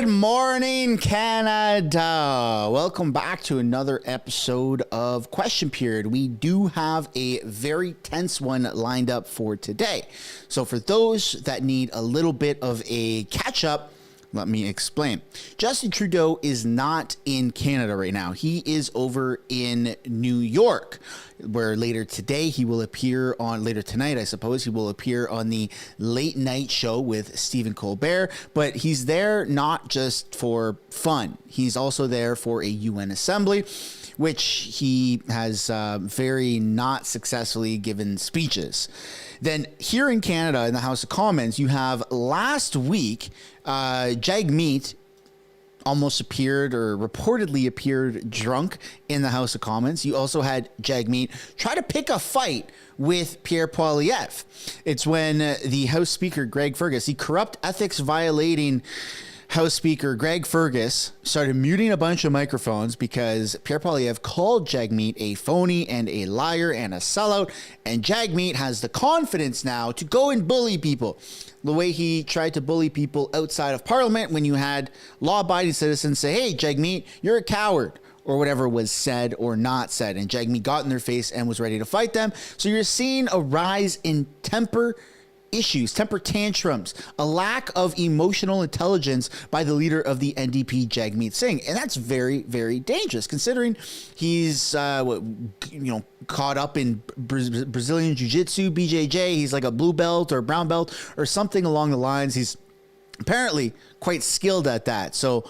Good morning, Canada. Welcome back to another episode of Question Period. We do have a very tense one lined up for today. So for those that need a little bit of a catch up, let me explain. Justin Trudeau is not in Canada right now. He is over in New York, where later tonight, I suppose, he will appear on the late night show with Stephen Colbert. But he's there not just for fun. He's also there for a UN assembly, which he has very not successfully given speeches. Then here in Canada, in the House of Commons, you have last week, Jagmeet almost appeared or reportedly appeared drunk in the House of Commons. You also had Jagmeet try to pick a fight with Pierre Poilievre. It's when the House Speaker, Greg Fergus, the corrupt ethics violating House Speaker Greg Fergus, started muting a bunch of microphones because Pierre Poilievre called Jagmeet a phony and a liar and a sellout, and Jagmeet has the confidence now to go and bully people. The way he tried to bully people outside of Parliament when you had law-abiding citizens say, hey, Jagmeet, you're a coward, or whatever was said or not said, and Jagmeet got in their face and was ready to fight them. So you're seeing a rise in temper tantrums, a lack of emotional intelligence by the leader of the NDP, Jagmeet Singh. And that's very, very dangerous considering he's, caught up in Brazilian Jiu-Jitsu, BJJ. He's like a blue belt or brown belt or something along the lines. He's apparently quite skilled at that. So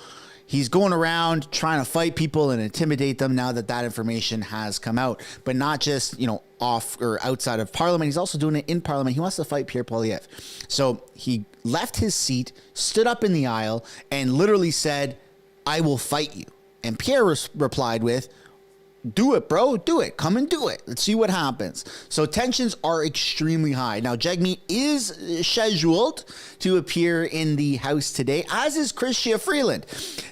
he's going around trying to fight people and intimidate them now that information has come out, but not just, off or outside of Parliament. He's also doing it in Parliament. He wants to fight Pierre Poilievre. So he left his seat, stood up in the aisle, and literally said, I will fight you. And Pierre replied with, do it, bro. Do it. Come and do it. Let's see what happens. So tensions are extremely high. Now, Jagmeet is scheduled to appear in the House today, as is Freeland.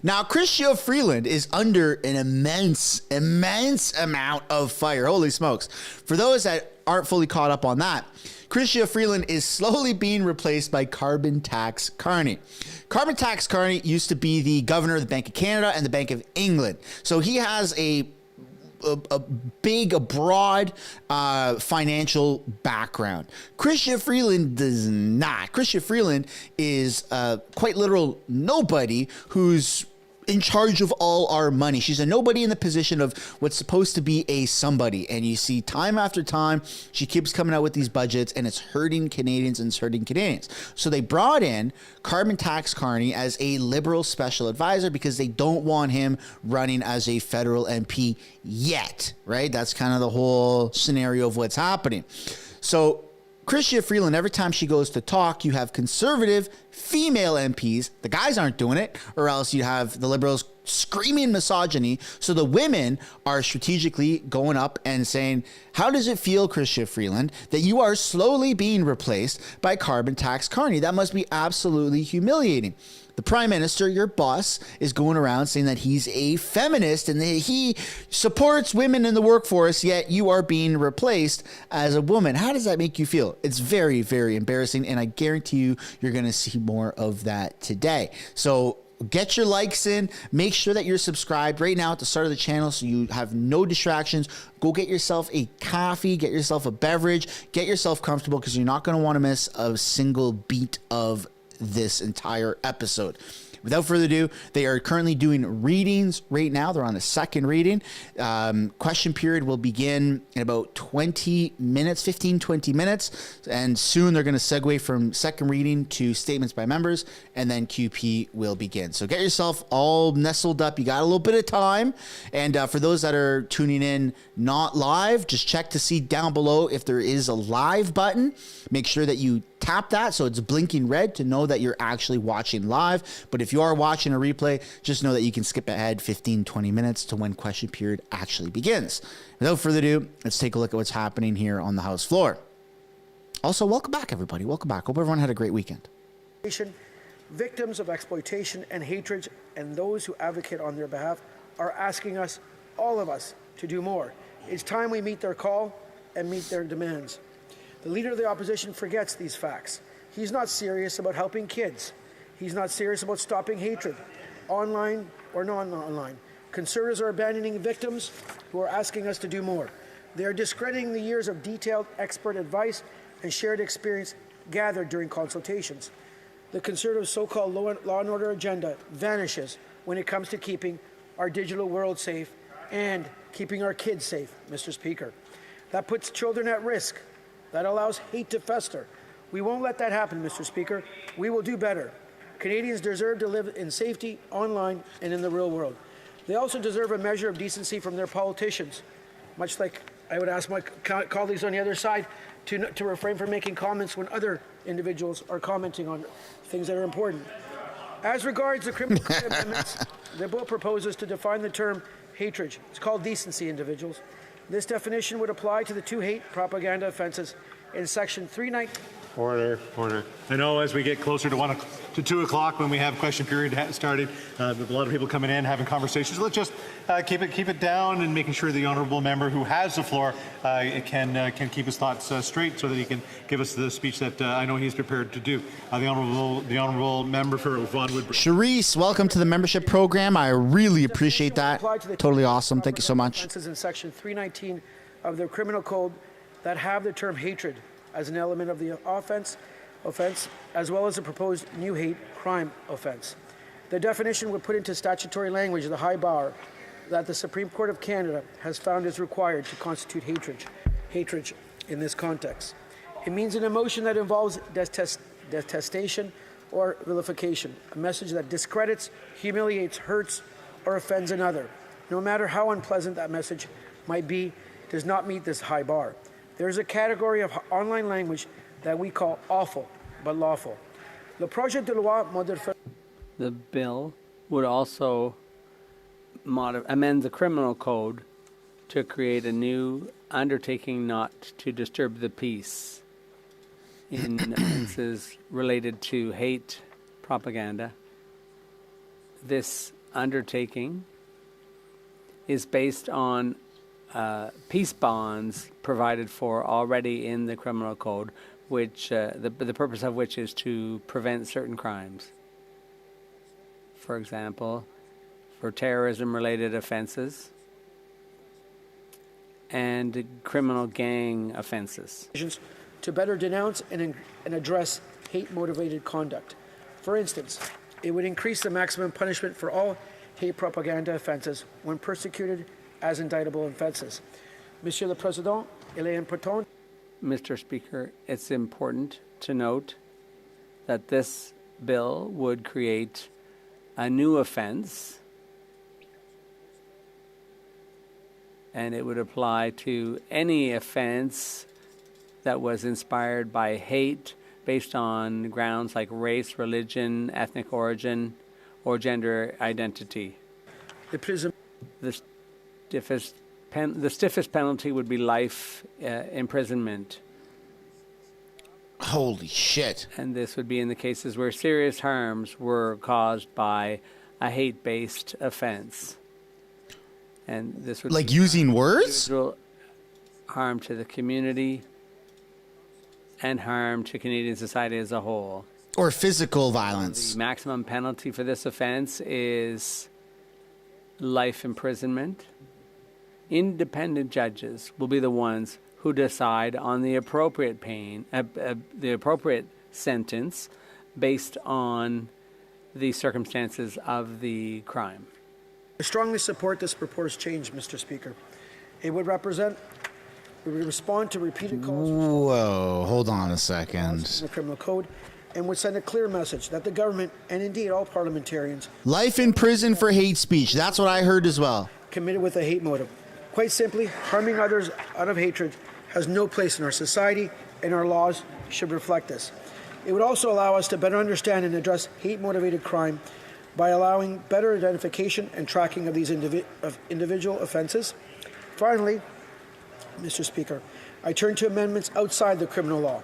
Now, Freeland is under an immense amount of fire. Holy smokes. For those that aren't fully caught up on that, Freeland is slowly being replaced by Carbon Tax Carney. Carbon Tax Carney used to be the governor of the Bank of Canada and the Bank of England. So he has a broad financial background. Freeland does not. Freeland is quite literal nobody who's in charge of all our money. She's a nobody in the position of what's supposed to be a somebody. And you see time after time, she keeps coming out with these budgets and it's hurting Canadians and it's hurting Canadians. So they brought in Carbon Tax Carney as a liberal special advisor because they don't want him running as a federal MP yet, right? That's kind of the whole scenario of what's happening. So Freeland, every time she goes to talk, you have conservative female MPs. The guys aren't doing it, or else you have the Liberals screaming misogyny. So the women are strategically going up and saying, how does it feel, Freeland, that you are slowly being replaced by Carbon Tax Carney? That must be absolutely humiliating. The Prime Minister, your boss, is going around saying that he's a feminist and that he supports women in the workforce, yet you are being replaced as a woman. How does that make you feel? It's very, very embarrassing, and I guarantee you're going to see more of that today. So get your likes in. Make sure that you're subscribed right now at the start of the channel so you have no distractions. Go get yourself a coffee, get yourself a beverage, get yourself comfortable because you're not going to want to miss a single beat of this entire episode. Without further ado, they are currently doing readings right now. They're on the second reading. Question period will begin in about 20 minutes, 20 minutes. And soon they're going to segue from second reading to statements by members, and then QP will begin. So get yourself all nestled up. You got a little bit of time. And for those that are tuning in not live, just check to see down below if there is a live button. Make sure that you tap that so it's blinking red to know that you're actually watching live. But if you are watching a replay, just know that you can skip ahead 15-20 minutes to when question period actually begins. Without further ado, let's take a look at what's happening here on the House floor. Also, welcome back, everybody. Welcome back. Hope everyone had a great weekend. Victims of exploitation and hatred and those who advocate on their behalf are asking us, all of us, to do more. It's time we meet their call and meet their demands. The leader of the opposition forgets these facts. He's not serious about helping kids. He's not serious about stopping hatred, online or non-online. Conservatives are abandoning victims who are asking us to do more. They are discrediting the years of detailed expert advice and shared experience gathered during consultations. The Conservative so-called law and order agenda vanishes when it comes to keeping our digital world safe and keeping our kids safe, Mr. Speaker. That puts children at risk. That allows hate to fester. We won't let that happen, Mr. Speaker. We will do better. Canadians deserve to live in safety online and in the real world. They also deserve a measure of decency from their politicians, much like I would ask my colleagues on the other side to refrain from making comments when other individuals are commenting on things that are important. As regards the criminal code amendments, the bill proposes to define the term hatred. It's called decency, individuals. This definition would apply to the two hate propaganda offenses in Section 319. Order. I know as we get closer to 2 o'clock when we have question period started, with a lot of people coming in having conversations. Let's just keep it down and making sure the honourable member who has the floor can keep his thoughts straight so that he can give us the speech that I know he's prepared to do. The honourable member for Vaughan Woodbury. Charisse, welcome to the membership program. I really appreciate that. Totally awesome. Thank you so much. Offenses in Section 319 of the Criminal Code that have the term hatred as an element of the offense, as well as the proposed new hate crime offense. The definition would put into statutory language the high bar that the Supreme Court of Canada has found is required to constitute hatred in this context. It means an emotion that involves detestation or vilification, a message that discredits, humiliates, hurts, or offends another. No matter how unpleasant that message might be, does not meet this high bar. There is a category of online language that we call awful but lawful. Le projet de loi modifie. The bill would also amend the criminal code to create a new undertaking not to disturb the peace in offenses related to hate propaganda. This undertaking is based on peace bonds provided for already in the criminal code, which the purpose of which is to prevent certain crimes. For example, for terrorism-related offenses and criminal gang offenses. To better denounce and address hate-motivated conduct. For instance, it would increase the maximum punishment for all hate propaganda offenses when persecuted as indictable offenses. Monsieur le Président, il est important. Mr. Speaker, it's important to note that this bill would create a new offense, and it would apply to any offense that was inspired by hate based on grounds like race, religion, ethnic origin, or gender identity. The stiffest penalty would be life imprisonment. Holy shit. And this would be in the cases where serious harms were caused by a hate-based offense. And this would like be using words? Harm to the community and harm to Canadian society as a whole. Or physical violence. The maximum penalty for this offense is life imprisonment. Independent judges will be the ones who decide on the appropriate the appropriate sentence based on the circumstances of the crime. I strongly support this proposed change, Mr. Speaker. It would respond to repeated calls for Whoa, hold on a second. in the criminal code and would send a clear message that the government, and indeed all parliamentarians, Life in prison for hate speech. That's what I heard as well. committed with a hate motive. Quite simply, harming others out of hatred has no place in our society, and our laws should reflect this. It would also allow us to better understand and address hate-motivated crime by allowing better identification and tracking of these individual offenses. Finally, Mr. Speaker, I turn to amendments outside the criminal law.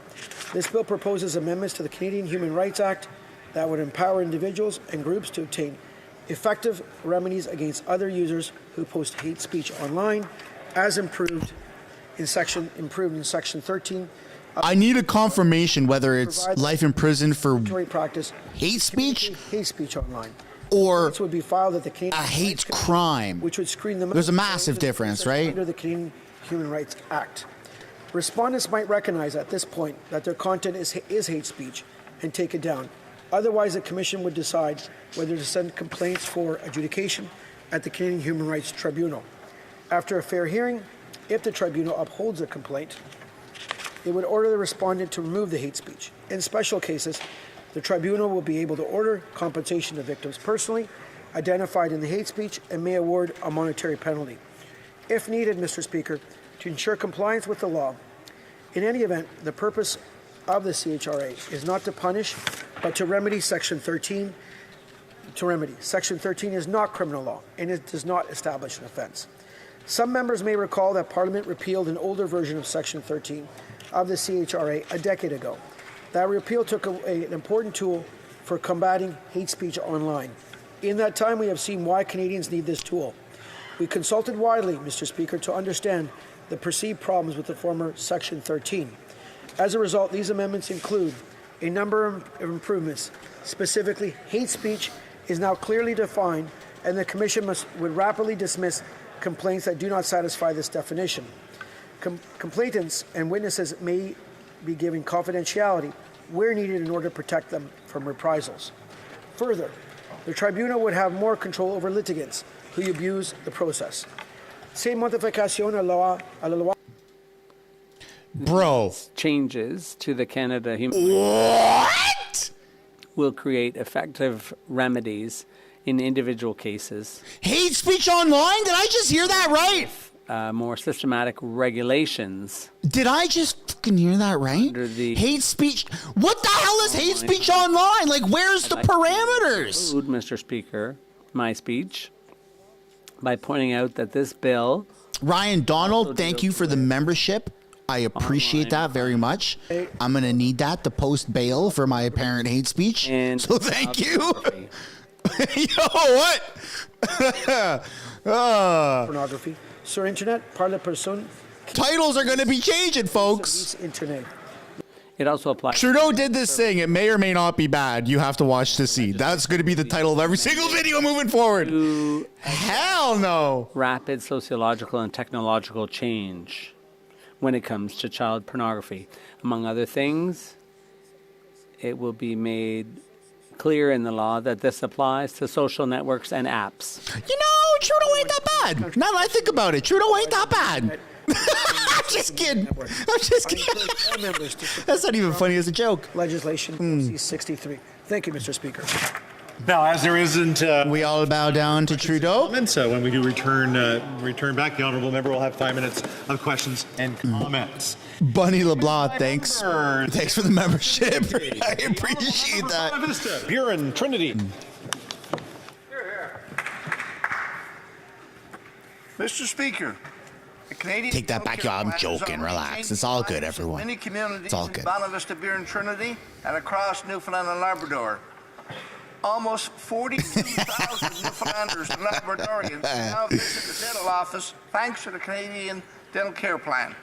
This bill proposes amendments to the Canadian Human Rights Act that would empower individuals and groups to obtain effective remedies against other users who post hate speech online, as improved in Section 13 I need a confirmation whether it's life in prison for practice hate speech hate speech online. or This would be filed at the a Canadian hate crime. which would screen them. There's a massive difference, right? Under the Canadian Human Rights Act. Respondents might recognize at this point that their content is hate speech and take it down. Otherwise, the Commission would decide whether to send complaints for adjudication at the Canadian Human Rights Tribunal. After a fair hearing, if the tribunal upholds a complaint, it would order the respondent to remove the hate speech. In special cases, the tribunal will be able to order compensation to victims personally identified in the hate speech and may award a monetary penalty. If needed, Mr. Speaker, to ensure compliance with the law. In any event, the purpose of the CHRA is not to punish, but to remedy Section 13. Section 13 is not criminal law, and it does not establish an offence. Some members may recall that Parliament repealed an older version of Section 13 of the CHRA a decade ago. That repeal took an important tool for combating hate speech online. In that time, we have seen why Canadians need this tool. We consulted widely, Mr. Speaker, to understand the perceived problems with the former Section 13. As a result, these amendments include a number of improvements. Specifically, hate speech is now clearly defined, and the Commission would rapidly dismiss complaints that do not satisfy this definition. Complainants and witnesses may be given confidentiality where needed in order to protect them from reprisals. Further, the tribunal would have more control over litigants who abuse the process. Ces modifications à la loi. Bro. Changes to the Canada Human What? will create effective remedies in individual cases. Hate speech online? Did I just hear that right? More systematic regulations. Did I just fucking hear that right? Under the hate speech. What the hell is hate speech online? Like, where's the parameters? Include, Mr. Speaker, my speech by pointing out that this bill. Ryan Donald, thank you for the membership. I appreciate that very much. I'm going to need that to post bail for my apparent hate speech. And so thank you. Yo, what? Pornography. Sur Internet, par la personne. Titles are going to be changing, folks. Internet. It also applies. Trudeau did this thing. It may or may not be bad. You have to watch to see. That's going to be the title of every single video moving forward. Hell no. Rapid sociological and technological change when it comes to child pornography. Among other things, it will be made clear in the law that this applies to social networks and apps. You know, Trudeau ain't that bad. Now that I think about it, Trudeau ain't that bad. I'm just kidding. I'm just kidding. That's not even funny as a joke. Legislation 63. Thank you, Mr. Speaker. Now, as there isn't... we all bow down to Trudeau. Comments, when we do return back, the honourable member will have 5 minutes of questions and comments. Bunny LeBlanc, thanks. Thanks for the membership. I appreciate that. Buren, Trinity. Mr. Speaker, the Canadian Take that back, yo. I'm joking. Relax. It's all good, everyone. Many communities It's all in good. Bonavista, Buren, Trinity, and across Newfoundland and Labrador. Almost 42,000 Newfoundlanders and Labradorians now visit the dental office thanks to the Canadian Dental Care Plan.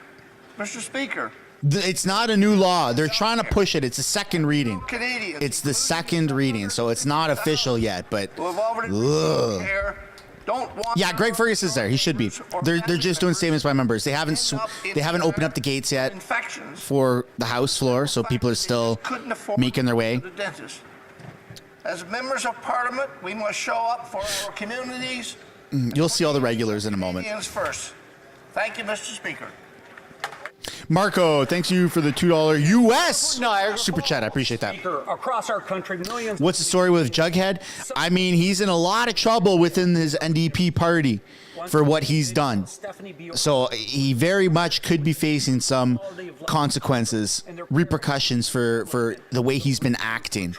Mr. Speaker, It's not a new law. They're trying to push it. It's a second reading. Canadians, It's the second reading, so it's not official yet. But who have already ugh. care don't want Yeah, Greg Fergus is there. He should be. They're just doing statements by members. They haven't opened up the gates yet infections for the House floor, so people are still couldn't afford making their way. to the dentist. As members of Parliament, we must show up for our communities. You'll see all the regulars in a moment. Canadians first. Thank you, Mr. Speaker. Marco, thanks you for the $2 US super chat. I appreciate that. Across our country, millions. What's the story with Jughead? I mean, he's in a lot of trouble within his NDP party for what he's done. So he very much could be facing some consequences, repercussions for the way he's been acting.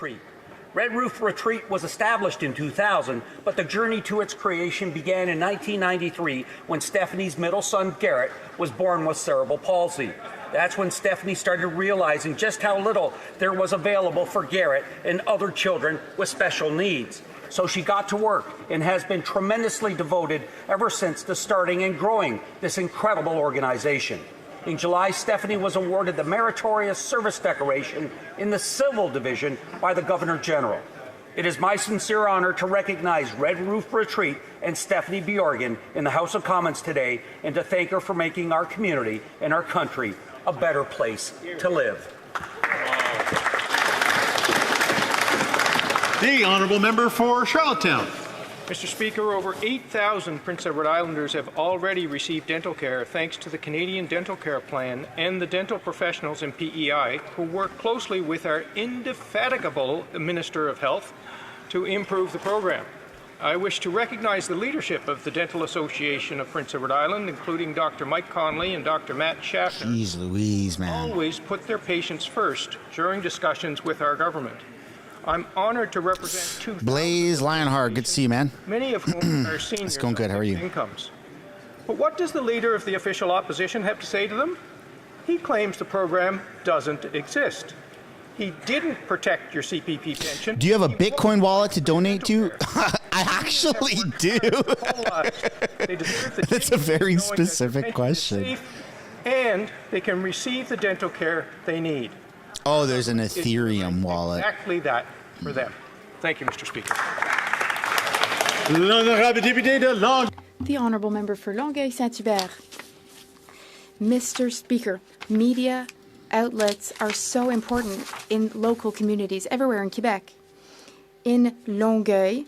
Red Roof Retreat was established in 2000, but the journey to its creation began in 1993 when Stephanie's middle son, Garrett, was born with cerebral palsy. That's when Stephanie started realizing just how little there was available for Garrett and other children with special needs. So she got to work and has been tremendously devoted ever since to starting and growing this incredible organization. In July, Stephanie was awarded the Meritorious Service Decoration in the Civil Division by the Governor General. It is my sincere honor to recognize Red Roof Retreat and Stephanie Bjorgen in the House of Commons today and to thank her for making our community and our country a better place to live. The honourable member for Charlottetown. Mr. Speaker, over 8,000 Prince Edward Islanders have already received dental care thanks to the Canadian Dental Care Plan and the dental professionals in PEI who work closely with our indefatigable Minister of Health to improve the program. I wish to recognize the leadership of the Dental Association of Prince Edward Island, including Dr. Mike Conley and Dr. Matt Schaffner. Jeez Louise, man. Always put their patients first during discussions with our government. I'm honored to represent 2,000 Blaze Lionheart, good to see you, man. many of whom are seniors It's going good. How are you? with incomes. But what does the leader of the official opposition have to say to them? He claims the program doesn't exist. He didn't protect your CPP pension. Do you have a He Bitcoin won't wallet to donate to? protect your care. I actually do. They deserve the That's a dignity of very knowing that their specific pension is question. safe and they can receive the dental care they need. Oh, there's an It's Ethereum wallet. Exactly that for them. Thank you, Mr. Speaker. L'honorable député de Longueuil. The Honourable Member for Longueuil-Saint-Hubert. Mr. Speaker, media outlets are so important in local communities everywhere in Quebec. In Longueuil,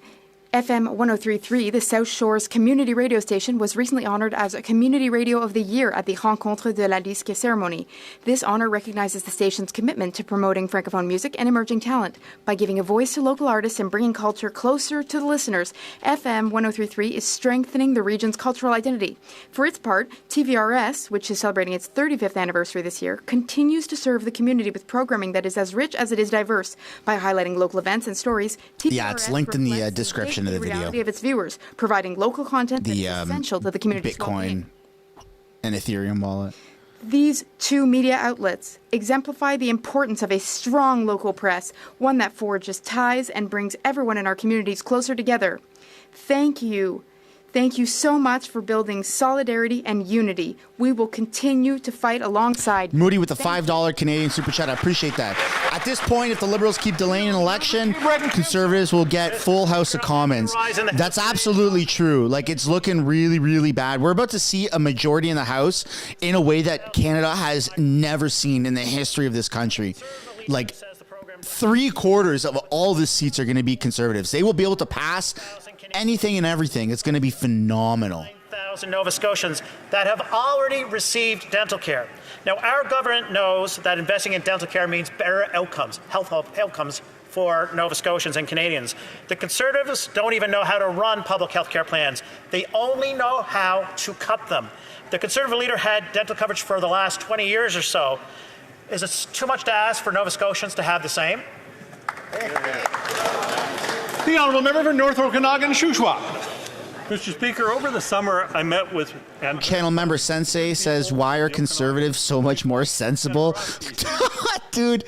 FM 103.3, the South Shore's community radio station, was recently honoured as a Community Radio of the Year at the Rencontre de la Disque ceremony. This honour recognises the station's commitment to promoting Francophone music and emerging talent. By giving a voice to local artists and bringing culture closer to the listeners, FM 103.3 is strengthening the region's cultural identity. For its part, TVRS, which is celebrating its 35th anniversary this year, continues to serve the community with programming that is as rich as it is diverse. By highlighting local events and stories, TVRS Yeah, it's linked in the reflects description of the reality video. of its viewers, providing local content that The is essential to the community's Bitcoin and Ethereum wallet. These two media outlets exemplify the importance of a strong local press, one that forges ties and brings everyone in our communities closer together. Thank you. Thank you so much for building solidarity and unity. We will continue to fight alongside. Moody with the $5 Canadian Super Chat. I appreciate that. At this point, if the Liberals keep delaying an election, Conservatives will get full House of Commons. That's absolutely true. Like, it's looking really, really bad. We're about to see a majority in the House in a way that Canada has never seen in the history of this country. Like, 3/4 of all the seats are going to be Conservatives. They will be able to pass anything and everything. It's going to be phenomenal. 9,000 Nova Scotians that have already received dental care. Now, our government knows that investing in dental care means better outcomes, health outcomes for Nova Scotians and Canadians. The Conservatives don't even know how to run public health care plans. They only know how to cut them. The Conservative leader had dental coverage for the last 20 years or so. Is it too much to ask for Nova Scotians to have the same? The honourable member for North Okanagan, Shuswap. Mr. Speaker, over the summer, I met with... Channel member Sensei says, why are Conservatives so much more sensible? Dude,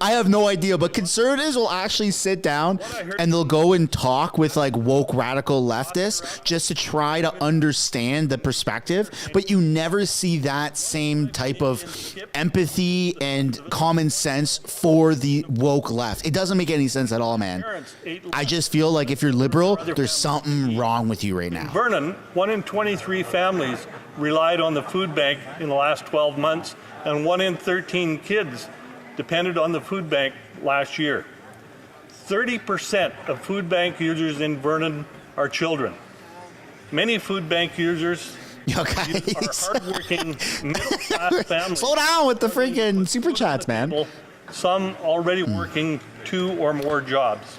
I have no idea, but Conservatives will actually sit down and they'll go and talk with like woke radical leftists just to try to understand the perspective, but you never see that same type of empathy and common sense for the woke left. It doesn't make any sense at all, man. I just feel like if you're liberal, there's something wrong with you right now. Vernon, 1 in 23 families relied on the food bank in the last 12 months, and 1 in 13 kids depended on the food bank last year. 30% of food bank users in Vernon are children. Many food bank users are hardworking, middle-class families. Slow down with the freaking super chats, man. Some already working 2 or more jobs.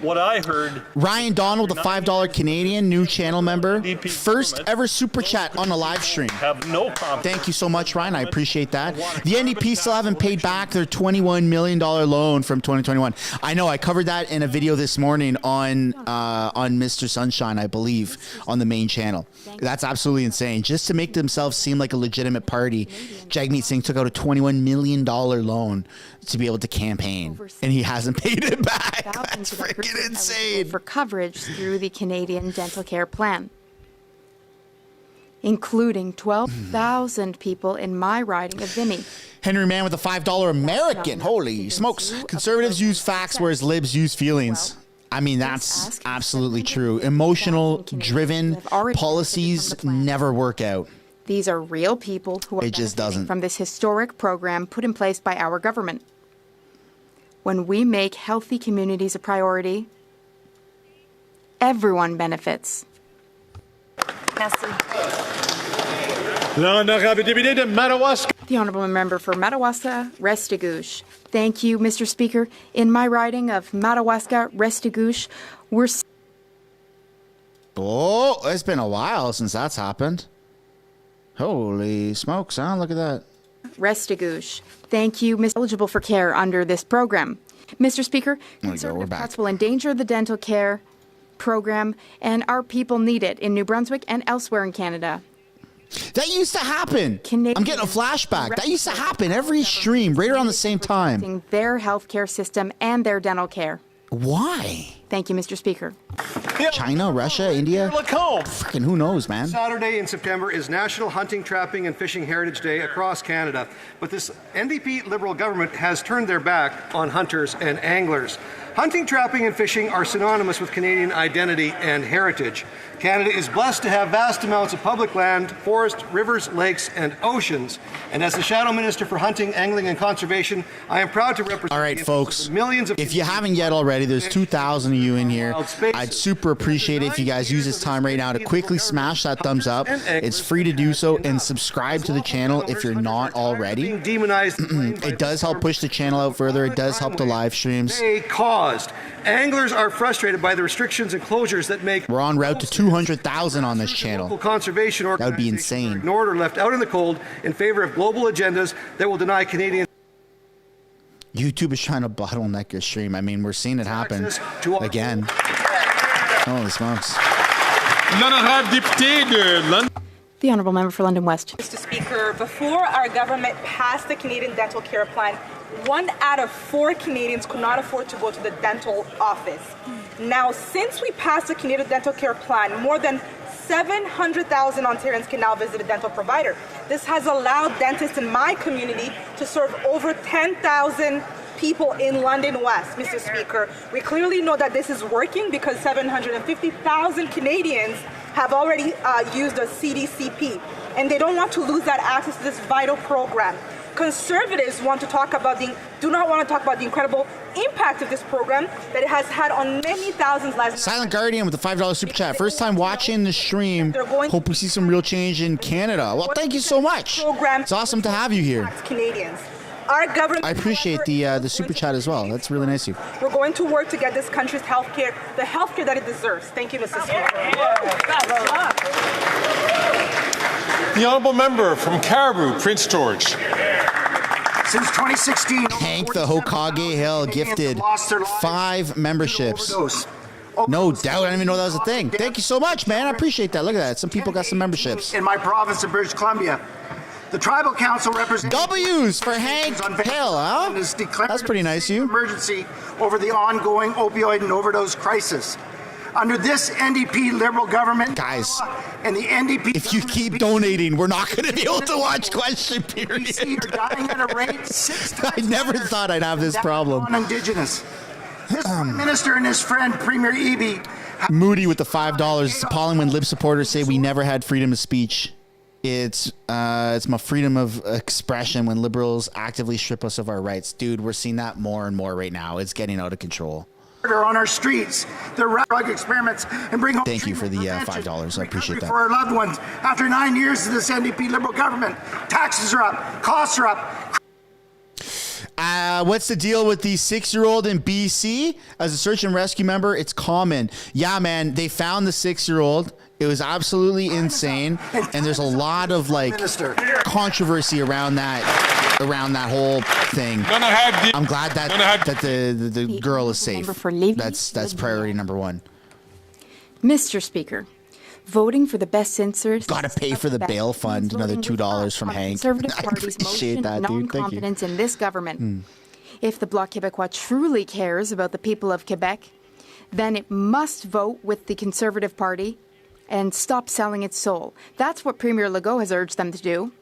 What I heard... Ryan Donald, the $5 Canadian, new channel member. First ever super chat on a live stream. Have no confidence. Thank you so much, Ryan. I appreciate that. The NDP still haven't paid back their $21 million loan from 2021. I know. I covered that in a video this morning on Mr. Sunshine, I believe, on the main channel. That's absolutely insane. Just to make themselves seem like a legitimate party, Jagmeet Singh took out a $21 million loan to be able to campaign, and he hasn't paid it back. That's freaking insane. For coverage through the Canadian Dental Care Plan. including 12,000 people in my riding of Vimy. Henry Mann with a $5 American. Holy smokes. Conservatives use facts, whereas libs use feelings. I mean, that's absolutely true. Emotional driven policies never work out. These are real people who are benefiting from this historic program put in place by our government. When we make healthy communities a priority, everyone benefits. The Honourable Member for Madawaska, Restigouche. Thank you, Mr. Speaker. In my riding of Madawaska, Restigouche, we're... Oh, it's been a while since that's happened. Holy smokes, huh? Look at that. Restigouche. Thank you, Ms. Eligible for care under this program. Mr. Speaker, conservative cuts will endanger the dental care program, and our people need it in New Brunswick and elsewhere in Canada. That used to happen. I'm getting a flashback. That used to happen every stream right around the same time. Their healthcare system and their dental care. Why? Thank you, Mr. Speaker. China, Russia, India? Freaking who knows, man? Saturday in September is National Hunting, Trapping and Fishing Heritage Day across Canada. But this NDP Liberal government has turned their back on hunters and anglers. Hunting, trapping and fishing are synonymous with Canadian identity and heritage. Canada is blessed to have vast amounts of public land, forest, rivers, lakes and oceans. And as the Shadow Minister for Hunting, Angling and Conservation, I am proud to represent... All right, folks, millions of... if you haven't yet already, there's 2,000 of you in here. I'd super appreciate it if you guys use this time right now to quickly smash that thumbs up. It's free to do so, and subscribe to the channel if you're not already. It does help push the channel out further. It does help the live streams. Anglers are frustrated by the restrictions and closures that make... We're on route to 200,000 on this channel. Conservation that would be insane. Ignored or left out in the cold in favor of global agendas that will deny Canadians... YouTube is trying to bottleneck your stream. I mean, we're seeing it happen again. Holy smokes. The Honourable Member for London West. Mr. Speaker, before our government passed the Canadian Dental Care Plan, 1 out of 4 Canadians could not afford to go to the dental office. Now, since we passed the Canadian Dental Care Plan, more than 700,000 Ontarians can now visit a dental provider. This has allowed dentists in my community to serve over 10,000 people in London West, Mr. Speaker. We clearly know that this is working because 750,000 Canadians have already used a CDCP, and they don't want to lose that access to this vital program. Conservatives do not want to talk about the incredible impact of this program that it has had on many thousands of lives. Silent Guardian with the $5 super chat. First time watching the stream. Hope we see some real change in Canada. Well, thank you so much. It's awesome to have you here. Canadians. Our government... I appreciate the super chat as well. That's really nice of you. We're going to work to get this country's healthcare, the healthcare that it deserves. Thank you, Mr. Speaker. The Honourable Member from Caribou, Prince George. Since 2016, Hank the Hokage Hill gifted 5 memberships. No doubt. I didn't even know that was a thing. Thank you so much, man. I appreciate that. Look at that. Some people got some memberships. In my province of British Columbia, the Tribal Council represents W's for Hank Hill, huh? That's pretty nice of you. Emergency over the ongoing opioid and overdose crisis. Under this NDP Liberal government, guys, and the NDP, if you keep donating, we're not going to be able to watch Question Period. Are dying at a rate 6 times I never thought I'd have this problem. On Indigenous. This Prime Minister and his friend Premier Eby. Moody with the $5. It's appalling when Lib supporters say we never had freedom of speech. It's my freedom of expression when liberals actively strip us of our rights. Dude, we're seeing that more and more right now. It's getting out of control. On our streets, the drug experiments, and bring home. Thank you for the $5. I appreciate that. For our loved ones, after 9 years of this NDP Liberal government, taxes are up, costs are up. What's the deal with the 6-year-old in BC? As a search and rescue member, it's common. Yeah, man, they found the 6-year-old. It was absolutely insane, and there's a lot of controversy around that whole thing. I'm glad that the girl is safe. That's priority number 1. Mr. Speaker, voting for the best censors. Got to pay for the bail fund. Another $2 from Hank. Conservative Party's motion of non-confidence in this government. If the Bloc Québécois truly cares about the people of Quebec, then it must vote with the Conservative Party and stop selling its soul. That's what Premier Legault has urged them to do.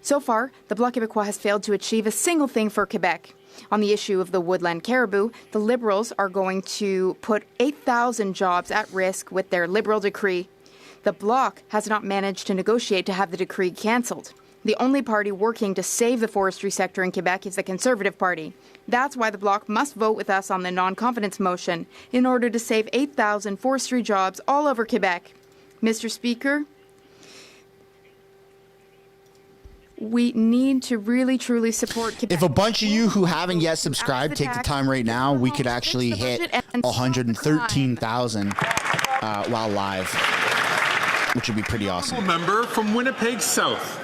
So far, the Bloc Québécois has failed to achieve a single thing for Quebec. On the issue of the woodland caribou, the Liberals are going to put 8,000 jobs at risk with their Liberal decree. The Bloc has not managed to negotiate to have the decree cancelled. The only party working to save the forestry sector in Quebec is the Conservative Party. That's why the Bloc must vote with us on the non-confidence motion in order to save 8,000 forestry jobs all over Quebec. Mr. Speaker, we need to really, truly support Quebec. If a bunch of you who haven't yet subscribed take the time right now, we could actually hit 113,000 while live, which would be pretty awesome. Member from Winnipeg South.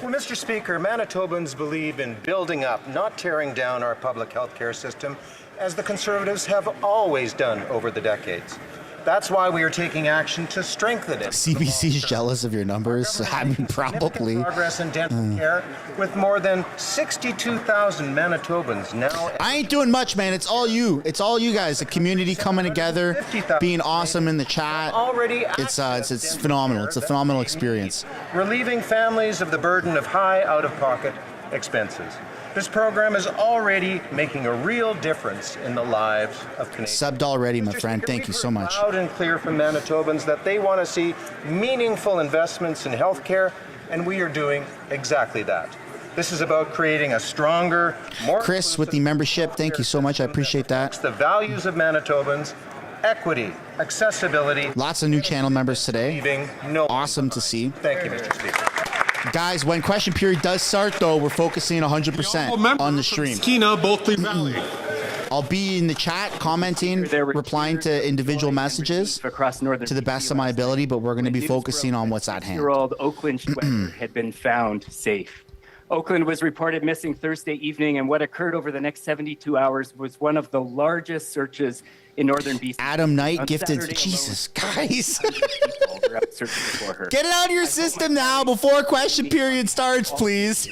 Well, Mr. Speaker, Manitobans believe in building up, not tearing down our public health care system, as the Conservatives have always done over the decades. That's why we are taking action to strengthen it. CBC's jealous of your numbers. I mean, probably. Progress in dental care with more than 62,000 Manitobans now. I ain't doing much, man. It's all you. It's all you guys. The community coming together, being awesome in the chat. It's phenomenal. It's a phenomenal experience. Relieving families of the burden of high out-of-pocket expenses. This program is already making a real difference in the lives of Canadians. Subbed already, my friend. Thank you so much. Loud and clear from Manitobans that they want to see meaningful investments in healthcare, and we are doing exactly that. This is about creating a stronger, more Chris with the membership. Thank you so much. I appreciate that. The values of Manitobans, equity, accessibility. Lots of new channel members today. Awesome to see. Thank you, Mr. Speaker. Guys, when question period does start, though, we're focusing 100% on the stream. I'll be in the chat commenting, replying to individual messages to the best of my ability, but we're going to be focusing on what's at hand. year-old Oakland Schweber had been found safe. Oakland was reported missing Thursday evening, and what occurred over the next 72 hours was one of the largest searches in northern BC. Adam Knight gifted. Saturday Jesus, guys. were out searching for her. Get it out of your system now before question period starts, please.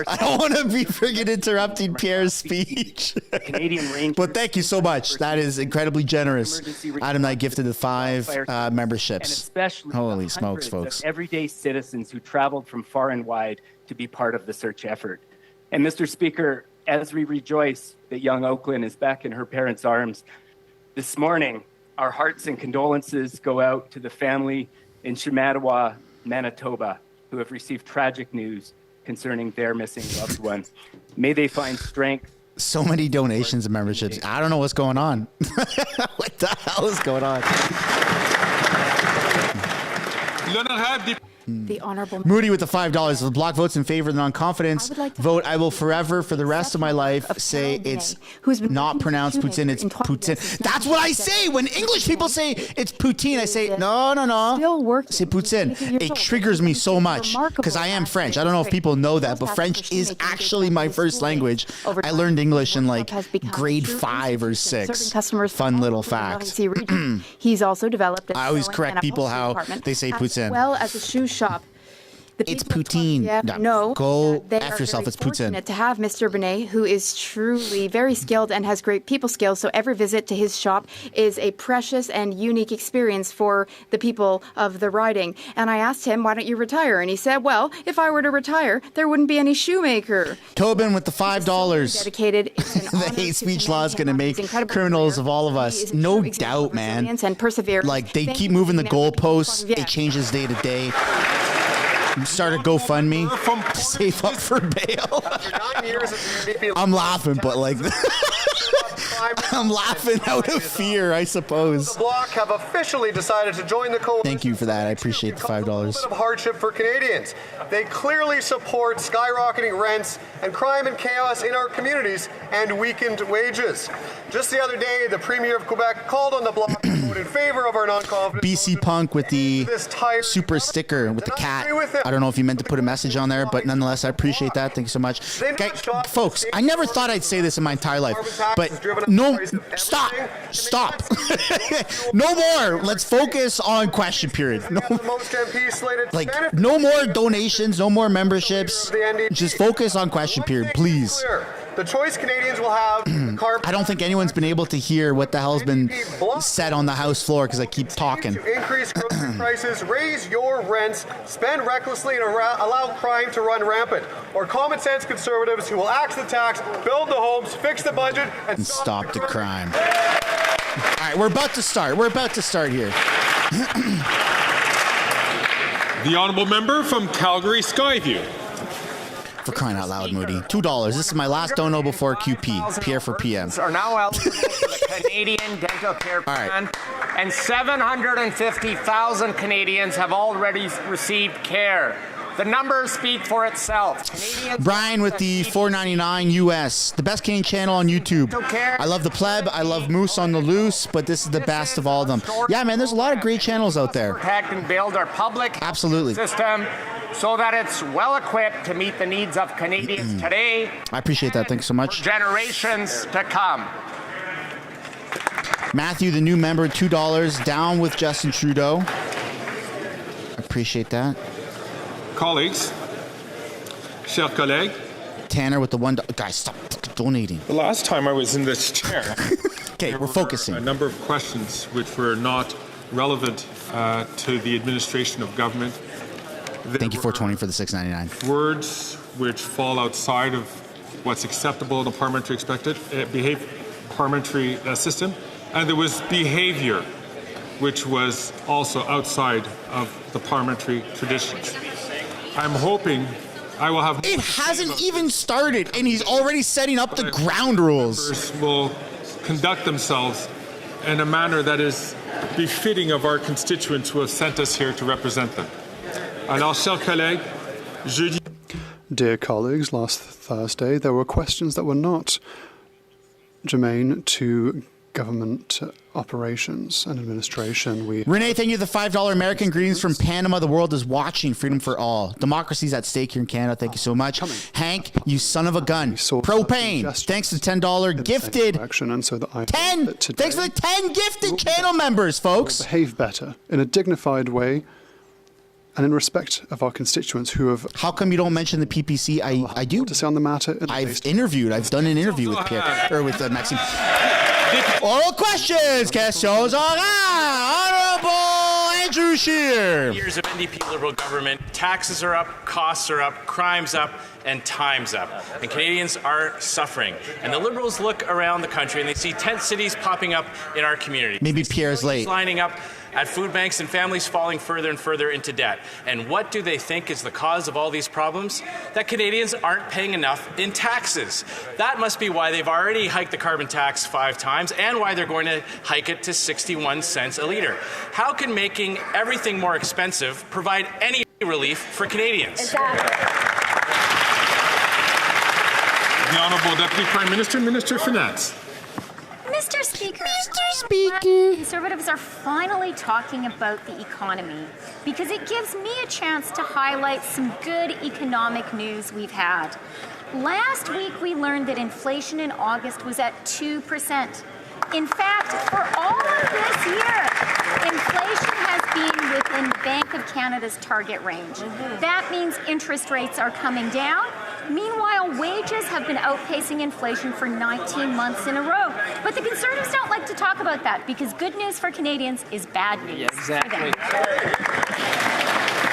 I don't want to be friggin' interrupting Pierre's speech. But thank you so much. That is incredibly generous. Adam Knight gifted the 5 memberships. Especially holy smokes, folks. Everyday citizens who traveled from far and wide to be part of the search effort. And Mr. Speaker, as we rejoice that young Oakland is back in her parents' arms, this morning, our hearts and condolences go out to the family in Shamattawa, Manitoba, who have received tragic news concerning their missing loved one. May they find strength. So many donations and memberships. I don't know what's going on. What the hell is going on? The Honourable Moody with the $5. If the Bloc votes in favor of the non-confidence vote, I will forever, for the rest of my life, say it's not pronounced Putin, it's Putin. That's what I say. When English people say it's Putin, I say, no. Say Putin. It triggers me so much because I am French. I don't know if people know that, but French is actually my first language. I learned English in like grade 5 or 6. Fun little fact. He's also developed I always correct people how they say Putin. As well as a shoe shop. It's Poutine. Go F yourself. It's Putin. To have Mr. Benet, who is truly very skilled and has great people skills, so every visit to his shop is a precious and unique experience for the people of the riding. And I asked him, why don't you retire? And he said, well, if I were to retire, there wouldn't be any shoemaker. Tobin with the $5. Dedicated. The hate speech law is going to make criminals of all of us. No doubt, man. And perseverance. Like, they keep moving the goalposts. It changes day to day. Start a GoFundMe to save up for bail. I'm laughing, but like, I'm laughing out of fear, I suppose. The Bloc have officially decided to join the coalition. Thank you for that. I appreciate the $5. Of hardship for Canadians. They clearly support skyrocketing rents and crime and chaos in our communities and weakened wages. Just the other day, the Premier of Quebec called on the Bloc to vote in favor of our non-confidence. BC Punk with the super sticker with the cat. I don't know if you meant to put a message on there, but nonetheless, I appreciate that. Thank you so much. Folks, I never thought I'd say this in my entire life, but no, stop. No more. Let's focus on question period. No more donations, no more memberships. Just focus on question period, please. The choice Canadians will have I don't think anyone's been able to hear what the hell's been said on the House floor because I keep talking. To increase grocery prices, raise your rents, spend recklessly, and allow crime to run rampant. Or common sense conservatives who will axe the tax, build the homes, fix the budget, and stop the crime. All right, we're about to start. We're about to start here. The honourable member from Calgary Skyview. For crying out loud, Moody. $2. This is my last dono before QP. Pierre for PM. Are now eligible for the Canadian Dental Care Plan, and 750,000 Canadians have already received care. The numbers speak for itself. Brian with the $4.99 US. The best Canadian channel on YouTube. I love the pleb. I love Moose on the Loose, but this is the best of all of them. Yeah, man, there's a lot of great channels out there. Protect and build our public Absolutely. system so that it's well equipped to meet the needs of Canadians today. I appreciate that. Thanks so much. Generations to come. Matthew, the new member, $2. Down with Justin Trudeau. Appreciate that. Colleagues, chers collègues. Tanner with the $1. Guys, stop donating. The last time I was in this chair, okay, we're focusing. A number of questions which were not relevant to the administration of government. Thank you, 420, for the $6.99. Words which fall outside of what's acceptable in a parliamentary parliamentary system, and there was behaviour which was also outside of the parliamentary traditions. I'm hoping I will have... It hasn't even started, and he's already setting up the ground rules. Will conduct themselves in a manner that is befitting of our constituents who have sent us here to represent them. Alors, chers collègues, jeudi... Dear colleagues, last Thursday there were questions that were not germane to government operations and administration. Renee, thank you. The $5 American greetings from Panama. The world is watching. Freedom for all. Democracy's at stake here in Canada. Thank you so much. Hank, you son of a gun. Propane. Thanks to $10 gifted. And so that 10. Thanks for the 10 gifted channel members, folks. Behave better in a dignified way and in respect of our constituents who have... How come you don't mention the PPC? I do. To say on the matter. I've done an interview with Pierre, or with Maxime. Oral questions. Questions Honorable Andrew Scheer. Years of NDP Liberal government, taxes are up, costs are up, crime's up, and time's up. And Canadians are suffering. And the Liberals look around the country and they see tent cities popping up in our community. Maybe Pierre's late. Lining up at food banks and families falling further and further into debt. And what do they think is the cause of all these problems? That Canadians aren't paying enough in taxes. That must be why they've already hiked the carbon tax 5 times and why they're going to hike it to 61 cents a litre. How can making everything more expensive provide any relief for Canadians? Exactly. The Honourable Deputy Prime Minister, Minister of Finance. Mr. Speaker, Conservatives are finally talking about the economy because it gives me a chance to highlight some good economic news we've had. Last week, we learned that inflation in August was at 2%. In fact, for all of this year, inflation has been within Bank of Canada's target range. That means interest rates are coming down. Meanwhile, wages have been outpacing inflation for 19 months in a row. But the Conservatives don't like to talk about that because good news for Canadians is bad news. Yeah, exactly.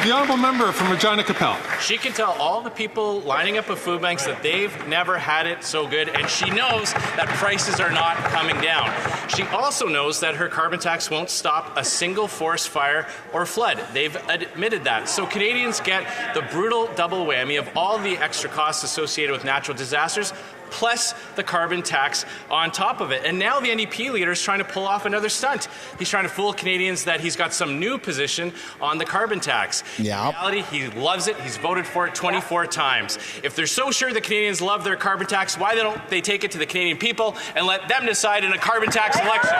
The Honourable Member from Regina Capel. She can tell all the people lining up at food banks that they've never had it so good, and she knows that prices are not coming down. She also knows that her carbon tax won't stop a single forest fire or flood. They've admitted that. So Canadians get the brutal double whammy of all the extra costs associated with natural disasters, plus the carbon tax on top of it. And now the NDP leader is trying to pull off another stunt. He's trying to fool Canadians that he's got some new position on the carbon tax. Yeah. In reality, he loves it. He's voted for it 24 times. If they're so sure that Canadians love their carbon tax, why don't they take it to the Canadian people and let them decide in a carbon tax election?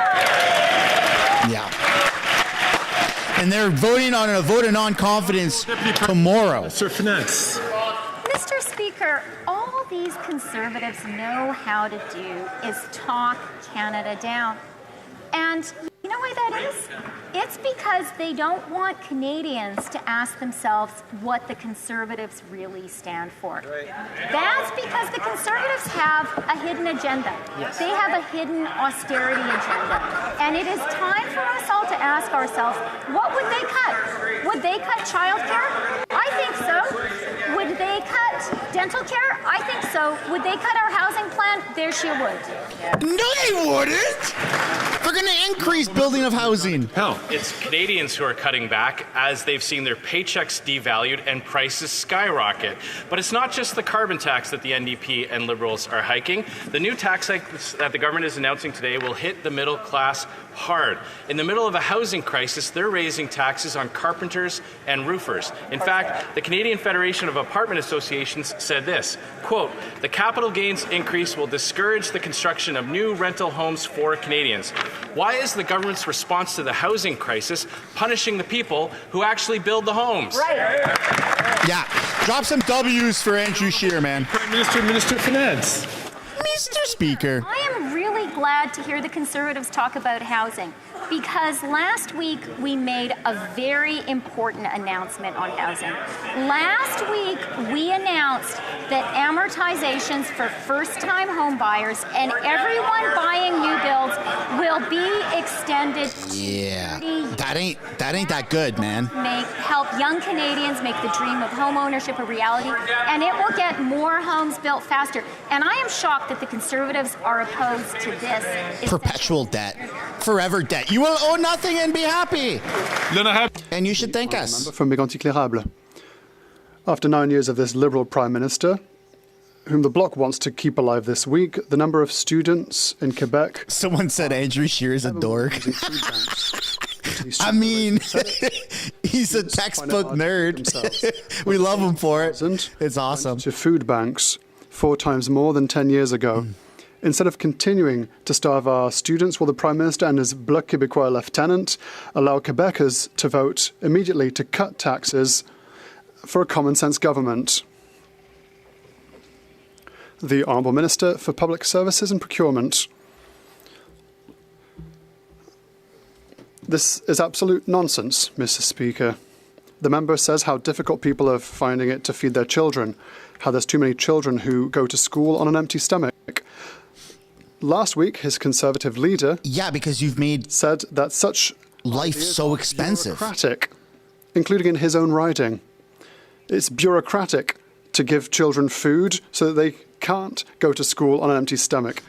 Yeah. And they're voting on a vote of non-confidence tomorrow. Sir Finance. Mr. Speaker, all these Conservatives know how to do is talk Canada down. And you know why that is? It's because they don't want Canadians to ask themselves what the Conservatives really stand for. Right. That's because the Conservatives have a hidden agenda. Yes. They have a hidden austerity agenda. And it is time for us all to ask ourselves, what would they cut? Would they cut childcare? I think so. Would they cut dental care? I think so. Would they cut our housing plan? There she would. Yeah. No, they wouldn't. They're going to increase building of housing. Hell, it's Canadians who are cutting back as they've seen their paychecks devalued and prices skyrocket. But it's not just the carbon tax that the NDP and Liberals are hiking. The new tax hike that the government is announcing today will hit the middle class hard. In the middle of a housing crisis, they're raising taxes on carpenters and roofers. In fact, the Canadian Federation of Apartment Associations said this, quote, "The capital gains increase will discourage the construction of new rental homes for Canadians." Why is the government's response to the housing crisis punishing the people who actually build the homes? Right. Yeah. Drop some W's for Andrew Scheer, man. Prime Minister, Minister of Finance. Mr. Speaker. I am really glad to hear the Conservatives talk about housing, because last week we made a very important announcement on housing. Last week we announced that amortizations for first-time home buyers and everyone buying new builds will be extended. Yeah, that ain't that good, man. Help young Canadians make the dream of home ownership a reality, and it will get more homes built faster. And I am shocked that the Conservatives are opposed to this. Perpetual debt, forever debt. You will owe nothing and be happy. And you should thank us. From Big Anti-Clérable. After 9 years of this Liberal Prime Minister, whom the Bloc wants to keep alive this week, the number of students in Quebec... Someone said Andrew Scheer is a dork. I mean, he's a textbook nerd. We love him for it. It's awesome. To food banks 4 times more than 10 years ago. Instead of continuing to starve our students, will the Prime Minister and his Bloc Québécois lieutenant allow Quebecers to vote immediately to cut taxes for a common-sense government? The Honourable Minister for Public Services and Procurement. This is absolute nonsense, Mr. Speaker. The member says how difficult people are finding it to feed their children, how there's too many children who go to school on an empty stomach. Last week, his Conservative leader... Yeah, because you've said that such... life so expensive. Bureaucratic, including in his own riding. It's bureaucratic to give children food so that they can't go to school on an empty stomach.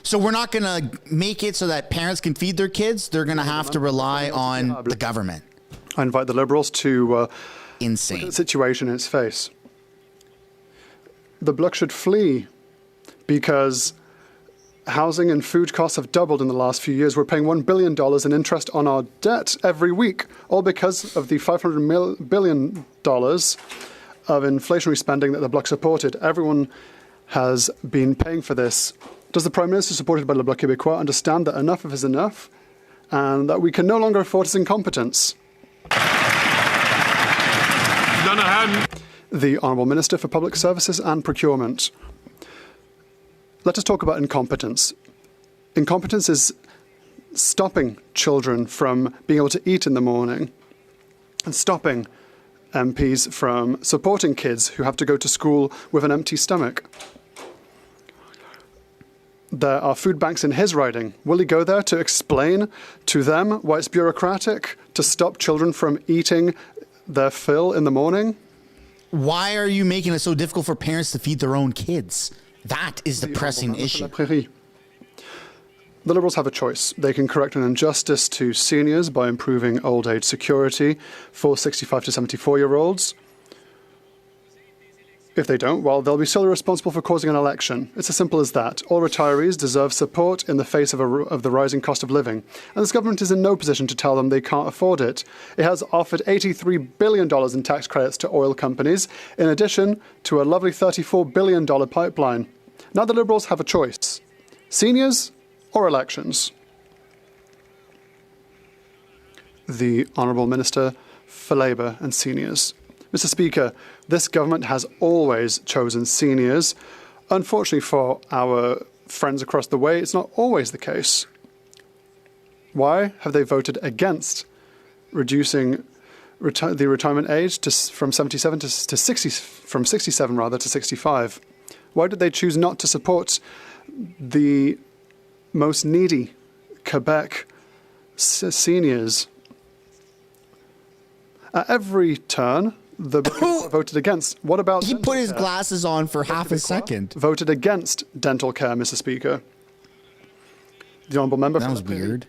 So we're not going to make it so that parents can feed their kids. They're going to have to rely on the government. I invite the Liberals to insane look at the situation in its face. The Bloc should flee because housing and food costs have doubled in the last few years. We're paying $1 billion in interest on our debt every week, all because of the $500 billion of inflationary spending that the Bloc supported. Everyone has been paying for this. Does the Prime Minister, supported by Le Bloc Québécois, understand that enough is enough and that we can no longer afford his incompetence? The Honourable Minister for Public Services and Procurement. Let us talk about incompetence. Incompetence is stopping children from being able to eat in the morning and stopping MPs from supporting kids who have to go to school with an empty stomach. There are food banks in his riding. Will he go there to explain to them why it's bureaucratic to stop children from eating their fill in the morning? Why are you making it so difficult for parents to feed their own kids? That is the pressing issue. The Liberals have a choice. They can correct an injustice to seniors by improving old age security for 65 to 74-year-olds. If they don't, well, they'll be solely responsible for causing an election. It's as simple as that. All retirees deserve support in the face of the rising cost of living. And this government is in no position to tell them they can't afford it. It has offered $83 billion in tax credits to oil companies, in addition to a lovely $34 billion pipeline. Now the Liberals have a choice. Seniors or elections? The Honourable Minister for Labour and Seniors. Mr. Speaker, this government has always chosen seniors. Unfortunately for our friends across the way, it's not always the case. Why have they voted against reducing the retirement age from 67 to 60, from 67 rather to 65. Why did they choose not to support the most needy Quebec seniors? At every turn, the voted against. What about he put his glasses on for half a second? Voted against dental care, Mr. Speaker. The honourable member. That was weird.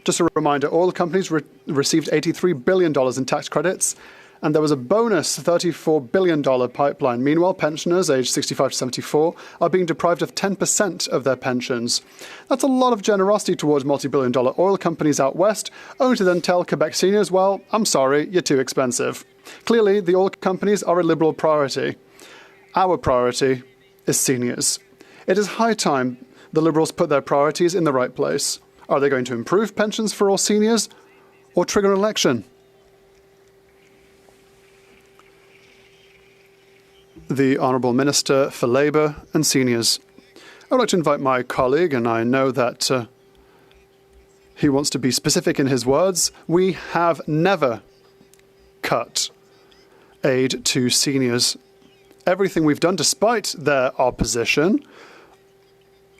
Just a reminder, all the companies received $83 billion in tax credits, and there was a bonus $34 billion pipeline. Meanwhile, pensioners aged 65 to 74 are being deprived of 10% of their pensions. That's a lot of generosity towards multi-billion-dollar oil companies out west, only to then tell Quebec seniors, well, I'm sorry, you're too expensive. Clearly, the oil companies are a Liberal priority. Our priority is seniors. It is high time the Liberals put their priorities in the right place. Are they going to improve pensions for all seniors or trigger an election? The Honourable Minister for Labour and Seniors. I would like to invite my colleague, and I know that he wants to be specific in his words. We have never cut aid to seniors. Everything we've done, despite their opposition,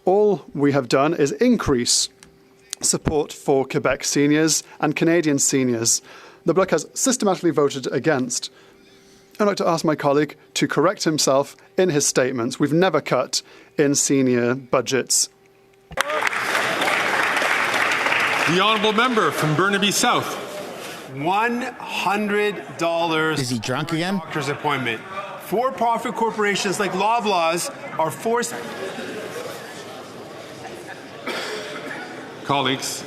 all we have done is increase support for Quebec seniors and Canadian seniors. The Bloc has systematically voted against. I'd like to ask my colleague to correct himself in his statements. We've never cut in senior budgets. The honourable member from Burnaby South. $100. Is he drunk again? Doctor's appointment. For-profit corporations like Loblaws are forced. Colleagues,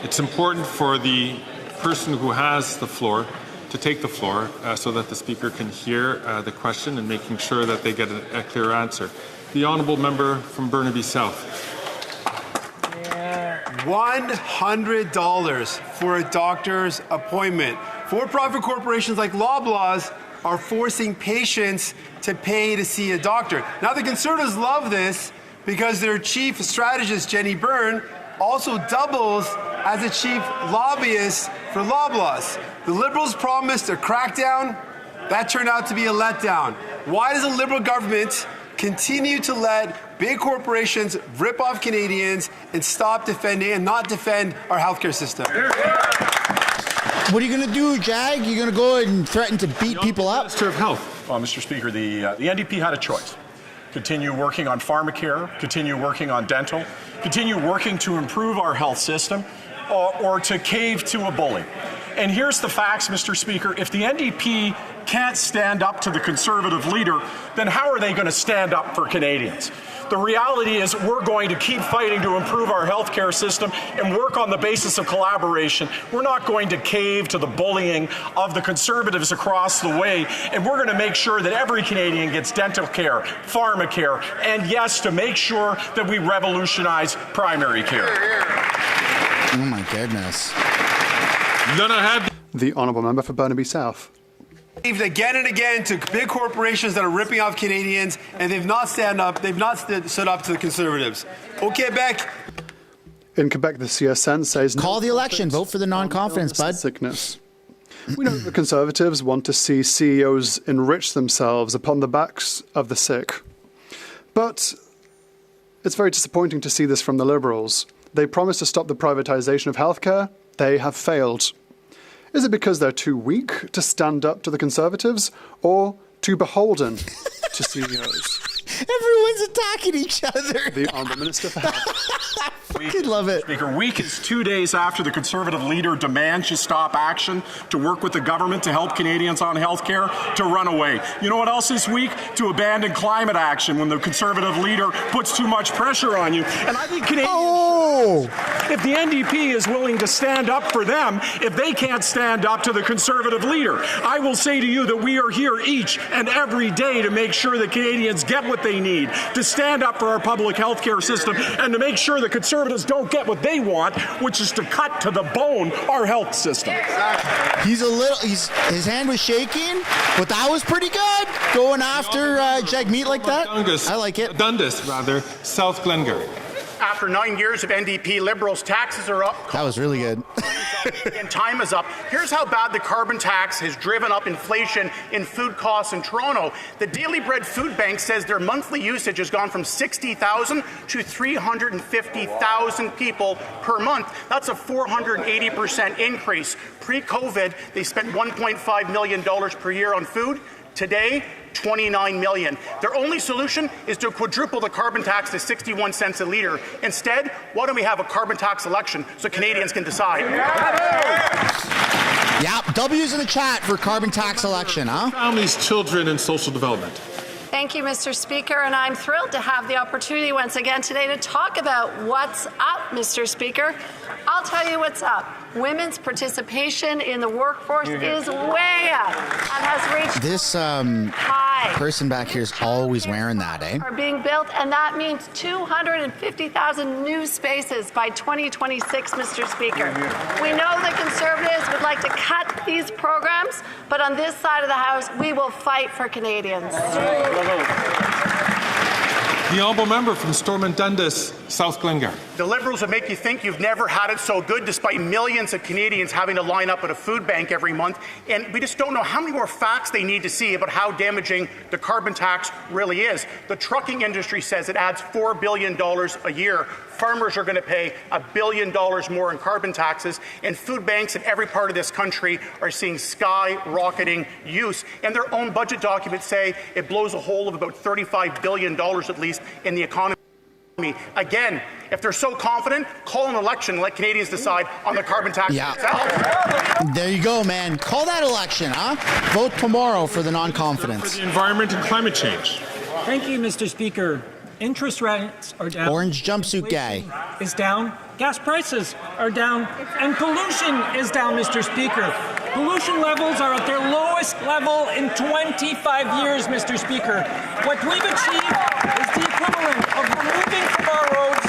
it's important for the person who has the floor to take the floor so that the Speaker can hear the question and making sure that they get a clear answer. The honourable member from Burnaby South. $100 for a doctor's appointment. For-profit corporations like Loblaws are forcing patients to pay to see a doctor. Now, the Conservatives love this because their chief strategist, Jenny Byrne, also doubles as a chief lobbyist for Loblaws. The Liberals promised a crackdown. That turned out to be a letdown. Why does the Liberal government continue to let big corporations rip off Canadians and stop defending and not defend our healthcare system? What are you going to do, Jag? You going to go and threaten to beat people up? Minister of Health. Well, Mr. Speaker, the NDP had a choice. Continue working on pharmacare, continue working on dental, continue working to improve our health system, or to cave to a bully. And here's the facts, Mr. Speaker. If the NDP can't stand up to the Conservative leader, then how are they going to stand up for Canadians? The reality is we're going to keep fighting to improve our healthcare system and work on the basis of collaboration. We're not going to cave to the bullying of the Conservatives across the way, and we're going to make sure that every Canadian gets dental care, pharmacare, and yes, to make sure that we revolutionize primary care. Oh my goodness. The honourable member for Burnaby South. Again and again to big corporations that are ripping off Canadians, and they've not stood up to the Conservatives. Au Quebec. In Quebec, the CSN says call the election, vote for the non-confidence, bud. Sickness. We know the Conservatives want to see CEOs enrich themselves upon the backs of the sick. But it's very disappointing to see this from the Liberals. They promised to stop the privatisation of healthcare. They have failed. Is it because they're too weak to stand up to the Conservatives or too beholden to CEOs? Everyone's attacking each other. The Honourable Minister for Health. I fucking love it. Speaker, week is 2 days after the Conservative leader demands you stop action to work with the government to help Canadians on health care to run away. You know what else is weak? To abandon climate action when the Conservative leader puts too much pressure on you. And I think Canadians, if the NDP is willing to stand up for them, if they can't stand up to the Conservative leader, I will say to you that we are here each and every day to make sure that Canadians get what they need, to stand up for our public health care system, and to make sure the Conservatives don't get what they want, which is to cut to the bone our health system. His hand was shaking, but that was pretty good. Going after Jagmeet like that. I like it. Dundas, rather, South Glengarry. After 9 years of NDP Liberals, taxes are up. That was really good. and time is up. Here's how bad the carbon tax has driven up inflation in food costs in Toronto. The Daily Bread Food Bank says their monthly usage has gone from 60,000 to 350,000 people per month. That's a 480% increase. Pre-COVID, they spent $1.5 million per year on food. Today, $29 million. Their only solution is to quadruple the carbon tax to 61 cents a litre. Instead, why don't we have a carbon tax election so Canadians can decide? Yeah, W's in the chat for carbon tax election, huh? Families, children, and social development. Thank you, Mr. Speaker, and I'm thrilled to have the opportunity once again today to talk about what's up, Mr. Speaker. I'll tell you what's up. Women's participation in the workforce is way up and has reached This high. person back here is always wearing that, eh? Are being built, and that means 250,000 new spaces by 2026, Mr. Speaker. We know the Conservatives would like to cut these programs, but on this side of the House, we will fight for Canadians. The honourable member from Stormont Dundas, South Glengarry. The Liberals would make you think you've never had it so good, despite millions of Canadians having to line up at a food bank every month. And we just don't know how many more facts they need to see about how damaging the carbon tax really is. The trucking industry says it adds $4 billion a year. Farmers are going to pay $1 billion more in carbon taxes, and food banks in every part of this country are seeing skyrocketing use. And their own budget documents say it blows a hole of about $35 billion at least in the economy. Again, if they're so confident, call an election and let Canadians decide on the carbon tax itself. There you go, man. Call that election, huh? Vote tomorrow for the non-confidence. For the environment and climate change. Thank you, Mr. Speaker. Interest rates are down. Orange jumpsuit guy is down. Gas prices are down. And pollution is down, Mr. Speaker. Pollution levels are at their lowest level in 25 years, Mr. Speaker. What we've achieved is the equivalent of removing from our roads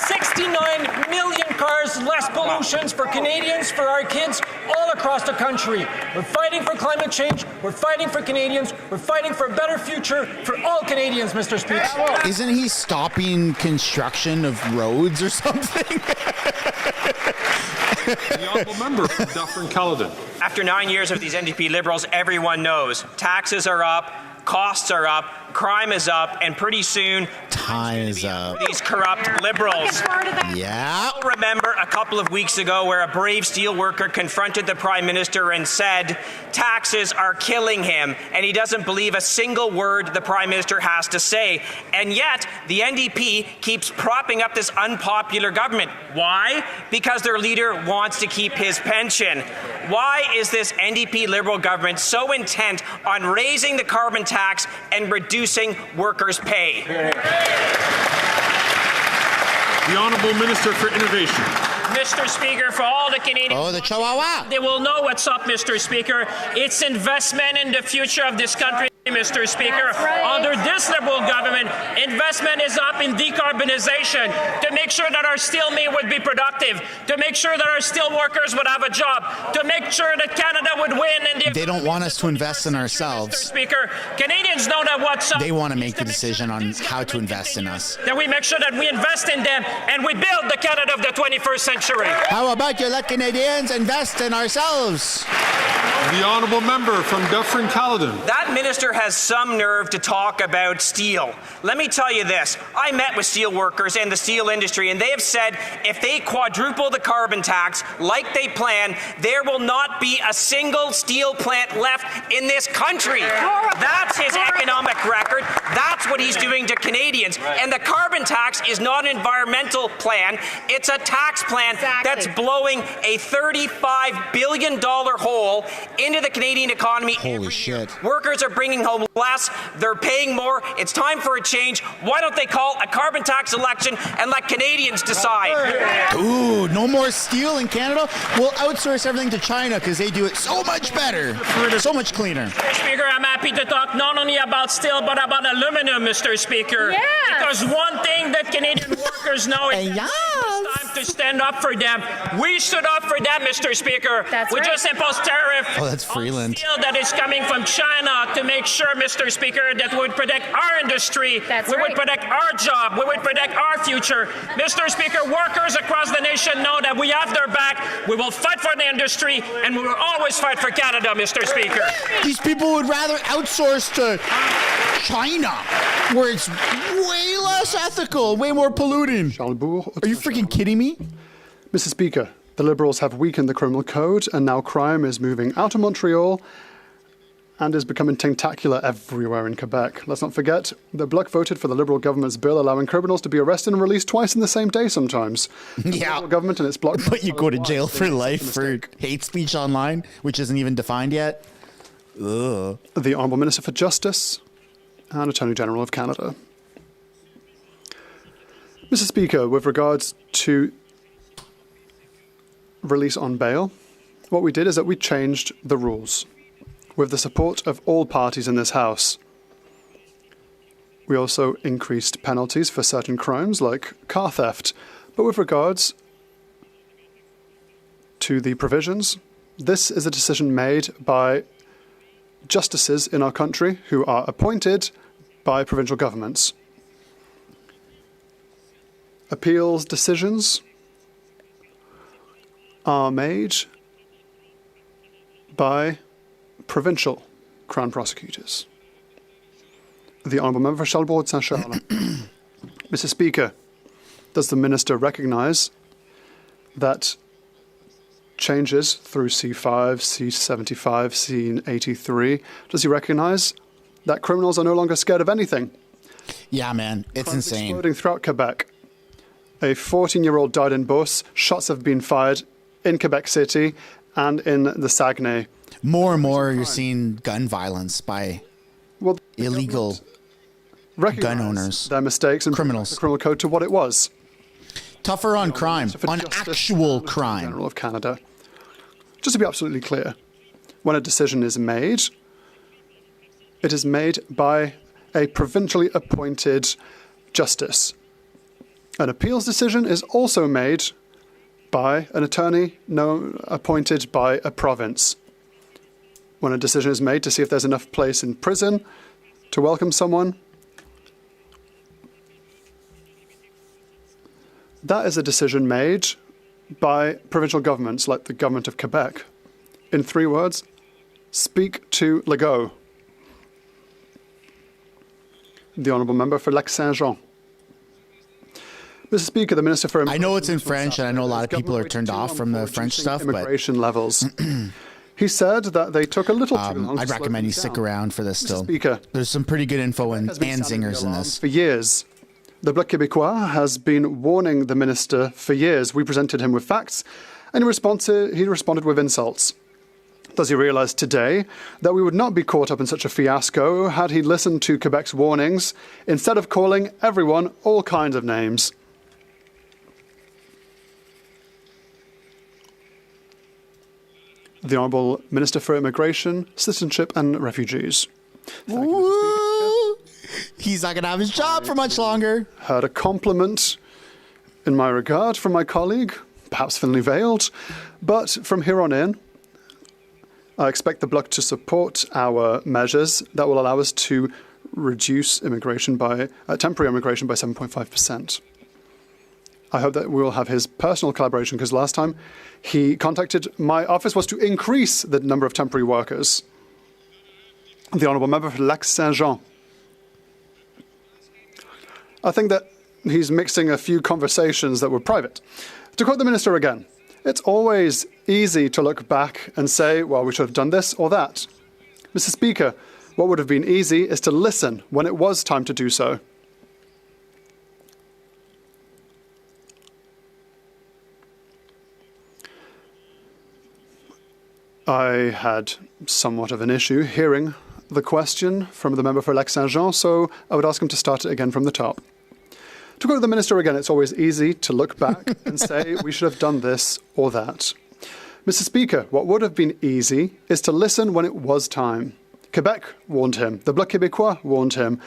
69 million cars less pollutions for Canadians, for our kids, all across the country. We're fighting for climate change. We're fighting for Canadians. We're fighting for a better future for all Canadians, Mr. Speaker. Isn't he stopping construction of roads or something? The honourable member from Dufferin Caledon. After 9 years of these NDP Liberals, everyone knows taxes are up, costs are up, crime is up, and pretty soon time is up. These corrupt Liberals. Yeah. I'll remember a couple of weeks ago where a brave steel worker confronted the Prime Minister and said taxes are killing him, and he doesn't believe a single word the Prime Minister has to say. And yet, the NDP keeps propping up this unpopular government. Why? Because their leader wants to keep his pension. Why is this NDP Liberal government so intent on raising the carbon tax and reducing workers' pay? The Honourable Minister for Innovation. Mr. Speaker, for all the Canadians, oh, the Chihuahua. They will know what's up, Mr. Speaker. It's investment in the future of this country, Mr. Speaker. Right. Under this Liberal government, investment is up in decarbonization to make sure that our steel mill would be productive, to make sure that our steel workers would have a job, to make sure that Canada would win. In They don't want us to invest in Mr. ourselves. Speaker, Canadians know that what's up. They want to make the decision on how to invest in us. That we make sure that we invest in them and we build the Canada of the 21st century. How about you let Canadians invest in ourselves? The Honourable Member from Dufferin Caledon. That minister has some nerve to talk about steel. Let me tell you this. I met with steel workers in the steel industry, and they have said if they quadruple the carbon tax like they plan, there will not be a single steel plant left in this country. That's his economic record. That's what he's doing to Canadians. And the carbon tax is not an environmental plan. It's a tax plan that's blowing a $35 billion hole into the Canadian economy. Holy shit. Workers are bringing home less. They're paying more. It's time for a change. Why don't they call a carbon tax election and let Canadians decide? Ooh, no more steel in Canada? We'll outsource everything to China because they do it so much better, so much cleaner. Mr. Speaker, I'm happy to talk not only about steel but about aluminum, Mr. Speaker. Yes. Because one thing that Canadian workers know is that it's time to stand up for them. We stood up for them, Mr. Speaker. We just imposed tariff that's Freeland. on steel that is coming from China to make sure, Mr. Speaker, that we would protect our industry. We would protect our job. We would protect our future. Mr. Speaker, workers across the nation know that we have their back. We will fight for the industry, and we will always fight for Canada, Mr. Speaker. These people would rather outsource to China, where it's way less ethical, way more polluting. Are you freaking kidding me? Mr. Speaker, the Liberals have weakened the criminal code, and now crime is moving out of Montreal and is becoming tentacular everywhere in Quebec. Let's not forget that Bloc voted for the Liberal government's bill allowing criminals to be arrested and released twice in the same day sometimes. The Liberal government and its Bloc... But you go to jail for life for hate speech online, which isn't even defined yet. Ugh. The Honourable Minister for Justice and Attorney General of Canada. Mr. Speaker, with regards to release on bail, what we did is that we changed the rules with the support of all parties in this House. We also increased penalties for certain crimes like car theft, but with regards to the provisions, this is a decision made by justices in our country who are appointed by provincial governments. Appeals decisions are made by provincial Crown prosecutors. The Honourable Member for Charlebourg-Saint-Charles. Mr. Speaker, does the Minister recognise that changes through C5, C75, C83, does he recognise that criminals are no longer scared of anything? Yeah, man, it's Crimes insane. Exploding throughout Quebec. A 14-year-old died in Beauce. Shots have been fired in Quebec City and in the Saguenay. More and more, you're seeing gun violence by illegal gun owners, their mistakes, and criminals. The criminal code to what it was. Tougher on crime, on actual crime. General of Canada. Just to be absolutely clear, when a decision is made, it is made by a provincially appointed justice. An appeals decision is also made by an attorney appointed by a province. When a decision is made to see if there's enough place in prison to welcome someone, that is a decision made by provincial governments like the government of Quebec. In 3 words, speak to Legault. The Honourable Member for Lac-Saint-Jean. Mr. Speaker, the Minister for... I know it's in French, and I know a lot of people are turned off from the French stuff, but... Immigration levels. He said that they took a little too long. I'd recommend you stick around for this still. Speaker, there's some pretty good info and zingers in this. For years, the Bloc Québécois has been warning the minister for years. We presented him with facts, and in response, he responded with insults. Does he realise today that we would not be caught up in such a fiasco had he listened to Quebec's warnings instead of calling everyone all kinds of names? The Honourable Minister for Immigration, Citizenship and Refugees. He's not going to have his job for much longer. Heard a compliment in my regard from my colleague, perhaps thinly veiled, but from here on in, I expect the Bloc to support our measures that will allow us to reduce immigration by temporary immigration by 7.5%. I hope that we will have his personal collaboration, because last time he contacted my office was to increase the number of temporary workers. The Honourable Member for Lac-Saint-Jean. I think that he's mixing a few conversations that were private. To quote the Minister again, it's always easy to look back and say, well, we should have done this or that. Mr. Speaker, what would have been easy is to listen when it was time to do so. I had somewhat of an issue hearing the question from the member for Lac-Saint-Jean, so I would ask him to start it again from the top. To quote the Minister again, it's always easy to look back and say we should have done this or that. Mr. Speaker, what would have been easy is to listen when it was time. Quebec warned him. The Bloc Québécois warned him.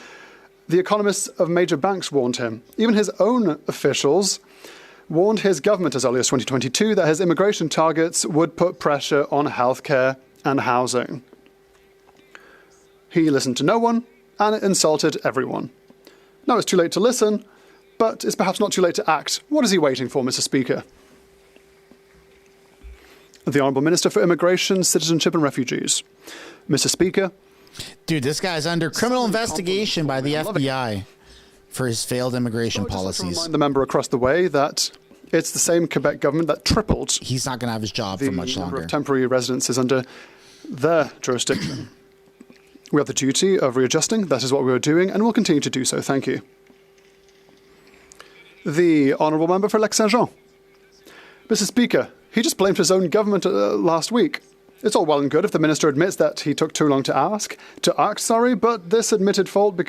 The economists of major banks warned him. Even his own officials warned his government as early as 2022 that his immigration targets would put pressure on healthcare and housing. He listened to no one and insulted everyone. Now it's too late to listen, but it's perhaps not too late to act. What is he waiting for, Mr. Speaker? The Honourable Minister for Immigration, Citizenship and Refugees. Mr. Speaker. Dude, this guy's under criminal investigation by the FBI for his failed immigration policies. Remind the member across the way that it's the same Quebec government that tripled. He's not going to have his job for much longer. The number of temporary residences under their jurisdiction. We have the duty of readjusting. That is what we are doing, and we'll continue to do so. Thank you. The Honourable Member for Lac-Saint-Jean. Mr. Speaker, he just blamed his own government last week. It's all well and good if the minister admits that he took too long to act, but this admitted fault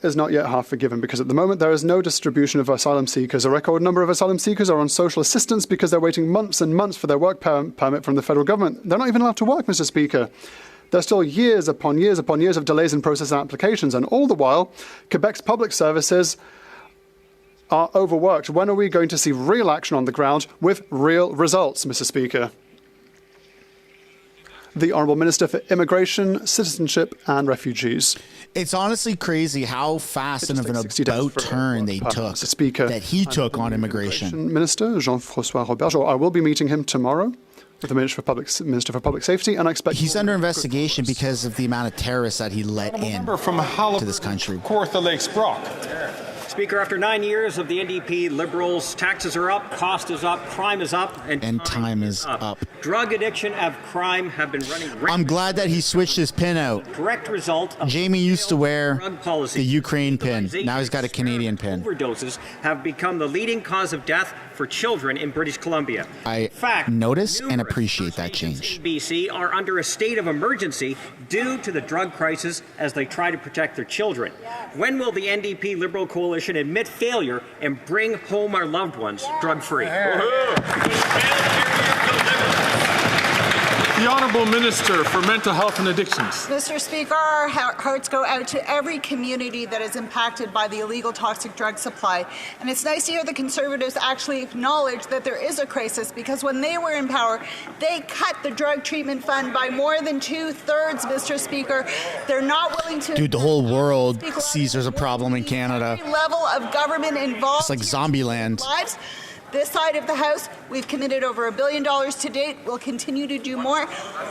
is not yet half forgiven, because at the moment there is no distribution of asylum seekers. A record number of asylum seekers are on social assistance because they're waiting months and months for their work permit from the federal government. They're not even allowed to work, Mr. Speaker. There's still years upon years upon years of delays in processing applications, and all the while, Quebec's public services are overworked. When are we going to see real action on the ground with real results, Mr. Speaker? The Honourable Minister for Immigration, Citizenship and Refugees. It's honestly crazy how fast and of an about turn they took, that he took on immigration. Minister Jean-François Roberge. I will be meeting him tomorrow with the Minister for Public Safety, and I expect he's under investigation because of the amount of terrorists that he let in to this country. Kawartha Lakes Brock. Speaker, after 9 years of the NDP Liberals, taxes are up, cost is up, crime is up, and time is up. Drug addiction and crime have been running rampant. I'm glad that he switched his pin out. Correct result of Jamie used to wear the Ukraine pin. Now he's got a Canadian pin. Overdoses have become the leading cause of death for children in British Columbia. I notice and appreciate that change. BC are under a state of emergency due to the drug crisis as they try to protect their children. When will the NDP Liberal coalition admit failure and bring home our loved ones drug-free? The Honourable Minister for Mental Health and Addictions. Mr. Speaker, our hearts go out to every community that is impacted by the illegal toxic drug supply. And it's nice to hear the Conservatives actually acknowledge that there is a crisis, because when they were in power, they cut the drug treatment fund by more than 2/3, Mr. Speaker. They're not willing to... Dude, the whole world sees there's a problem in Canada. Every level of government involved. It's like Zombieland. Lives. This side of the House, we've committed over $1 billion to date. We'll continue to do more.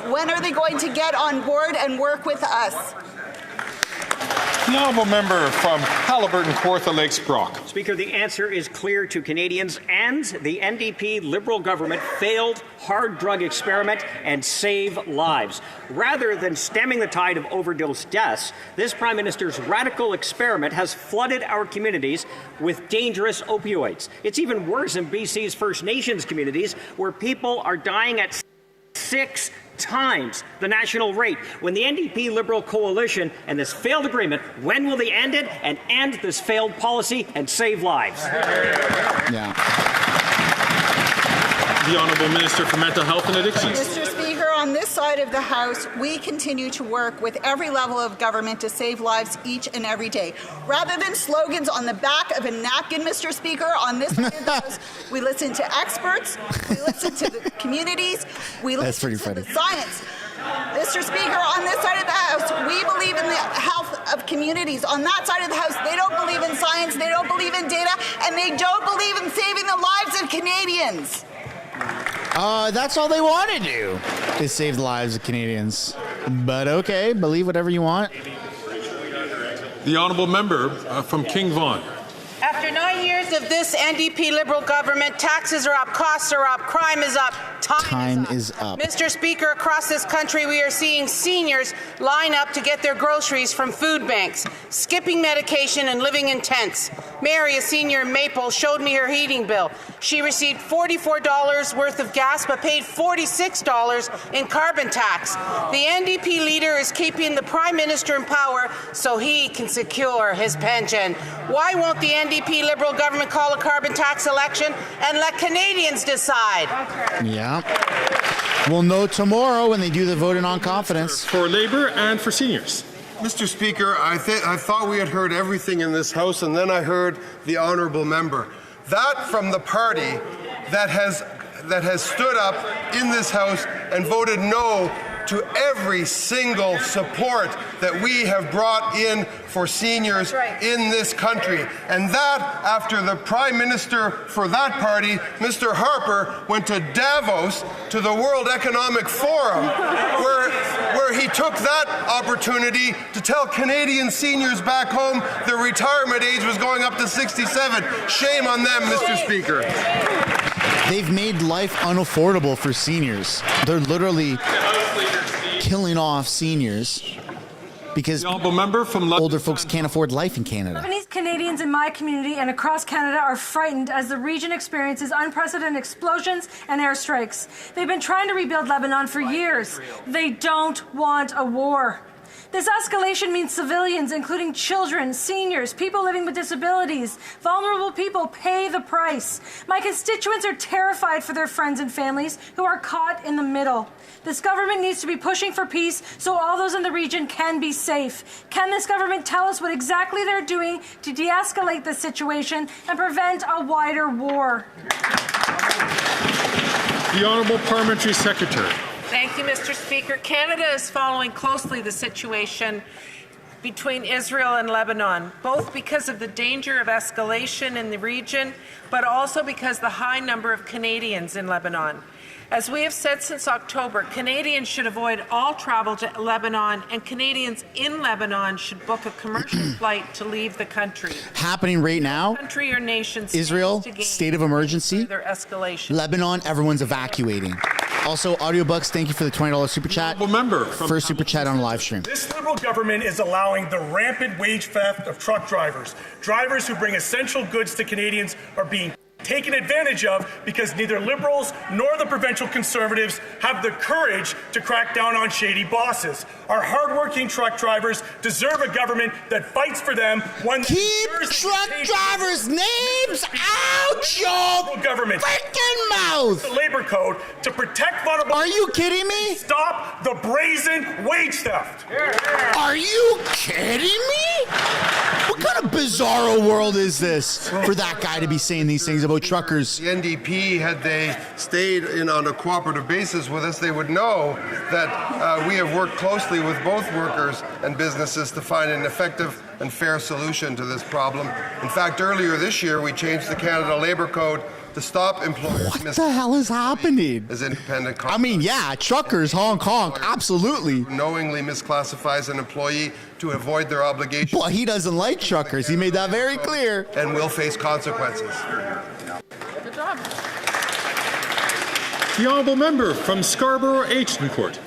When are they going to get on board and work with us? The Honourable Member from Haliburton, Kawartha Lakes Brock. Speaker, the answer is clear to Canadians, and the NDP Liberal government failed hard drug experiment and save lives. Rather than stemming the tide of overdose deaths, this Prime Minister's radical experiment has flooded our communities with dangerous opioids. It's even worse in BC's First Nations communities, where people are dying at 6 times the national rate. When the NDP Liberal coalition and this failed agreement, when will they end it and end this failed policy and save lives? Yeah. The Honourable Minister for Mental Health and Addictions. Mr. Speaker, on this side of the House, we continue to work with every level of government to save lives each and every day. Rather than slogans on the back of a napkin, Mr. Speaker, on this side of the House, we listen to experts, we listen to the communities, we listen to the science. Mr. Speaker, on this side of the House, we believe in the health of communities. On that side of the House, they don't believe in science, they don't believe in data, and they don't believe in saving the lives of Canadians. That's all they want to do, is save the lives of Canadians. But okay, believe whatever you want. The Honourable Member from King Vaughan. After 9 years of this NDP Liberal government, taxes are up, costs are up, crime is up, time is up. Mr. Speaker, across this country we are seeing seniors line up to get their groceries from food banks, skipping medication and living in tents. Mary, a senior in Maple, showed me her heating bill. She received $44 worth of gas but paid $46 in carbon tax. The NDP leader is keeping the Prime Minister in power so he can secure his pension. Why won't the NDP Liberal government call a carbon tax election and let Canadians decide? Yeah. We'll know tomorrow when they do the vote in non-confidence. For Labour and for seniors. Mr. Speaker, I thought we had heard everything in this House, and then I heard the Honourable Member. That from the party that has stood up in this House and voted no to every single support that we have brought in for seniors in this country. And that after the Prime Minister for that party, Mr. Harper, went to Davos to the World Economic Forum, where he took that opportunity to tell Canadian seniors back home their retirement age was going up to 67. Shame on them, Mr. Speaker. They've made life unaffordable for seniors. They're literally killing off seniors because older folks can't afford life in Canada. Lebanese Canadians in my community and across Canada are frightened as the region experiences unprecedented explosions and airstrikes. They've been trying to rebuild Lebanon for years. They don't want a war. This escalation means civilians, including children, seniors, people living with disabilities, vulnerable people pay the price. My constituents are terrified for their friends and families who are caught in the middle. This government needs to be pushing for peace so all those in the region can be safe. Can this government tell us what exactly they're doing to de-escalate the situation and prevent a wider war? The Honourable Parliamentary Secretary. Thank you, Mr. Speaker. Canada is following closely the situation between Israel and Lebanon, both because of the danger of escalation in the region, but also because the high number of Canadians in Lebanon. As we have said since October, Canadians should avoid all travel to Lebanon, and Canadians in Lebanon should book a commercial flight to leave the country. Happening right now, country or nation Israel, state of emergency. Their escalation. Lebanon, everyone's evacuating. Also, Audiobucks, thank you for the $20 super chat. First super chat on live stream. This Liberal government is allowing the rampant wage theft of truck drivers. Drivers who bring essential goods to Canadians are being taken advantage of because neither Liberals nor the provincial Conservatives have the courage to crack down on shady bosses. Our hardworking truck drivers deserve a government that fights for them. One keep truck drivers' names out your government freaking mouth. The labor code to protect vulnerable. Are you kidding me? Stop the brazen wage theft. Are you kidding me? What kind of bizarro world is this for that guy to be saying these things about truckers? The NDP, had they stayed in on a cooperative basis with us, they would know that we have worked closely with both workers and businesses to find an effective and fair solution to this problem. In fact, earlier this year, we changed the Canada Labour Code to stop employers. What the hell is happening? As independent. I mean, yeah, truckers, honk, honk, absolutely. Knowingly misclassifies an employee to avoid their obligation. Well, he doesn't like truckers. He made that very clear. And will face consequences. Good job. The Honourable Member from Scarborough Agincourt.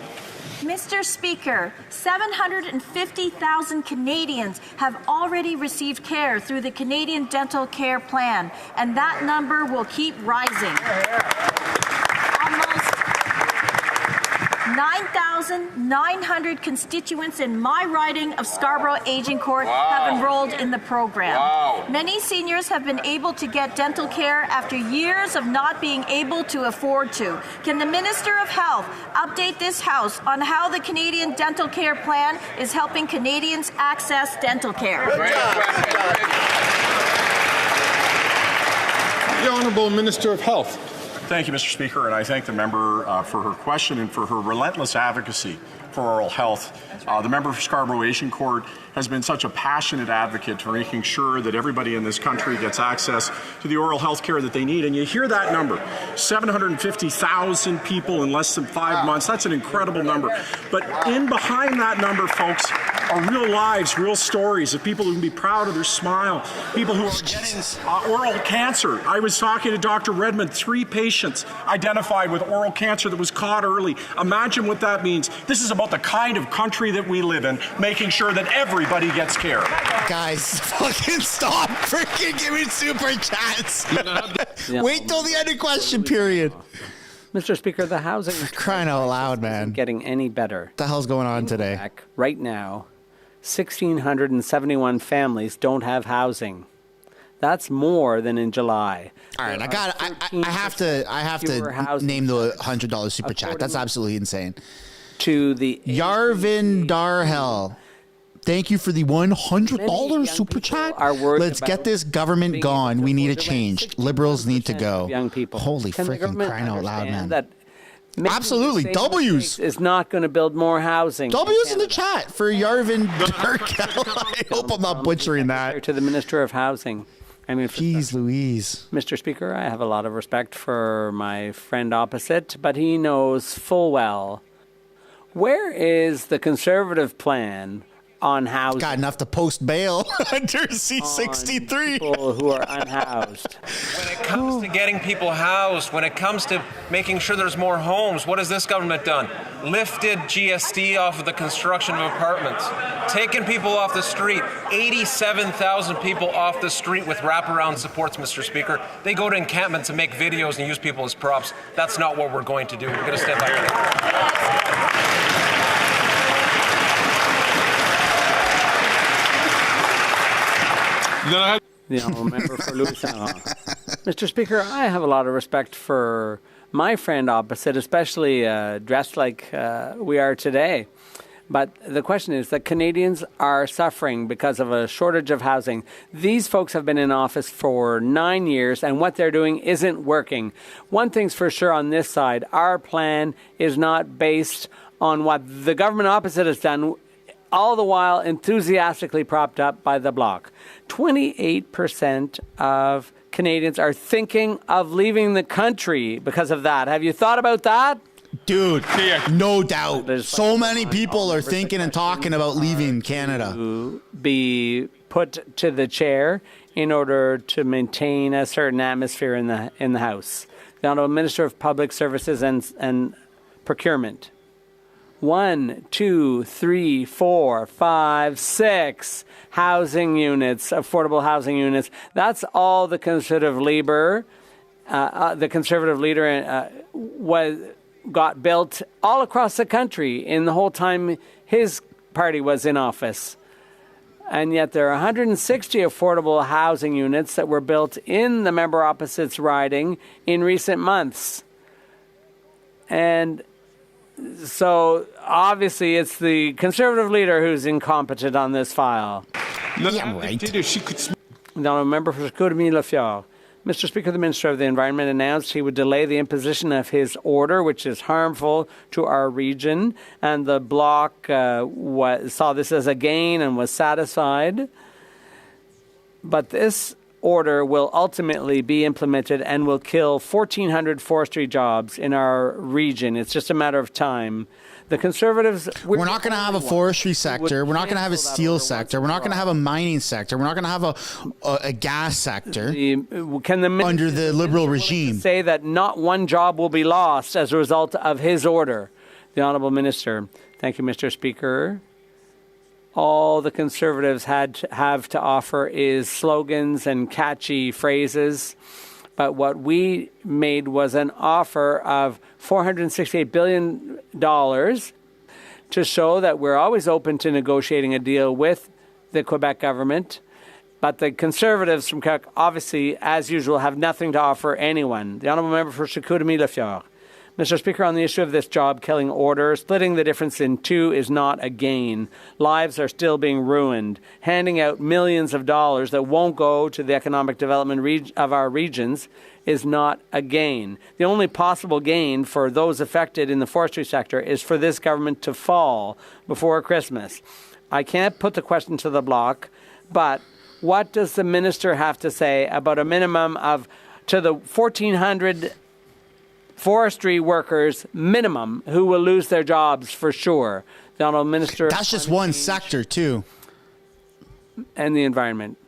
Mr. Speaker, 750,000 Canadians have already received care through the Canadian Dental Care Plan, and that number will keep rising. Almost 9,900 constituents in my riding of Scarborough Agincourt have enrolled in the program. Many seniors have been able to get dental care after years of not being able to afford to. Can the Minister of Health update this House on how the Canadian Dental Care Plan is helping Canadians access dental care? The Honourable Minister of Health. Thank you, Mr. Speaker, and I thank the member for her question and for her relentless advocacy for oral health. The member for Scarborough Agincourt has been such a passionate advocate for making sure that everybody in this country gets access to the oral health care that they need. And you hear that number, 750,000 people in less than 5 months. That's an incredible number. But in behind that number, folks, are real lives, real stories of people who can be proud of their smile, people who are getting oral cancer. I was talking to Dr. Redmond, 3 patients identified with oral cancer that was caught early. Imagine what that means. This is about the kind of country that we live in, making sure that everybody gets care. Guys, fucking stop freaking giving super chats. Wait till the end of question period. Mr. Speaker, the housing crying out loud, man. Isn't getting any better. What the hell's going on today? Right now, 1,671 families don't have housing. That's more than in July. All right, I have to name the $100 super chat. That's absolutely insane. To the Yarvin Darhel. thank you for the $100 super chat. Let's get this government gone. We need a change. Liberals need to go. Young people. Holy freaking crying out loud, man. That absolutely. W's is not going to build more housing. W's in the chat for Yarvin Darkel. I hope I'm not butchering that. To the Minister of Housing. I mean, jeez Louise. Mr. Speaker, I have a lot of respect for my friend opposite, but he knows full well, where is the Conservative plan on housing? Got enough to post bail under C-63. People who are unhoused. When it comes to getting people housed, when it comes to making sure there's more homes, what has this government done? Lifted GST off of the construction of apartments, taken people off the street, 87,000 people off the street with wraparound supports, Mr. Speaker. They go to encampments and make videos and use people as props. That's not what we're going to do. We're going to stand back. The honourable member for Louisiana. Mr. Speaker, I have a lot of respect for my friend opposite, especially dressed like we are today. But the question is that Canadians are suffering because of a shortage of housing. These folks have been in office for 9 years, and what they're doing isn't working. One thing's for sure on this side, our plan is not based on what the government opposite has done, all the while enthusiastically propped up by the Bloc. 28% of Canadians are thinking of leaving the country because of that. Have you thought about that? Dude, no doubt. So many people are thinking and talking about leaving Canada. To be put to the chair in order to maintain a certain atmosphere in the House. The Honourable Minister of Public Services and Procurement. 1, 2, 3, 4, 5, 6 housing units, affordable housing units. That's all the Conservative leader got built all across the country in the whole time his party was in office. And yet there are 160 affordable housing units that were built in the member opposite's riding in recent months. And so obviously it's the Conservative leader who's incompetent on this file. Yeah, right. The honourable member for Courtney-Lefebvre. Mr. Speaker, the Minister of the Environment announced he would delay the imposition of his order, which is harmful to our region, and the Bloc saw this as a gain and was satisfied. But this order will ultimately be implemented and will kill 1,400 forestry jobs in our region. It's just a matter of time. The Conservatives... We're not going to have a forestry sector. We're not going to have a steel sector. We're not going to have a mining sector. We're not going to have a gas sector under the Liberal regime. Say that not one job will be lost as a result of his order. The Honourable Minister. Thank you, Mr. Speaker. All the Conservatives have to offer is slogans and catchy phrases. But what we made was an offer of $468 billion to show that we're always open to negotiating a deal with the Quebec government. But the Conservatives from Quebec, obviously, as usual, have nothing to offer anyone. The Honourable Member for Chicoutimi-Lefebvre. Mr. Speaker, on the issue of this job-killing order, splitting the difference in two is not a gain. Lives are still being ruined. Handing out millions of dollars that won't go to the economic development of our regions is not a gain. The only possible gain for those affected in the forestry sector is for this government to fall before Christmas. I can't put the question to the Bloc, but what does the minister have to say about a minimum of, to the 1,400 forestry workers minimum who will lose their jobs for sure? The Honourable Minister... That's just one sector, too. And the environment.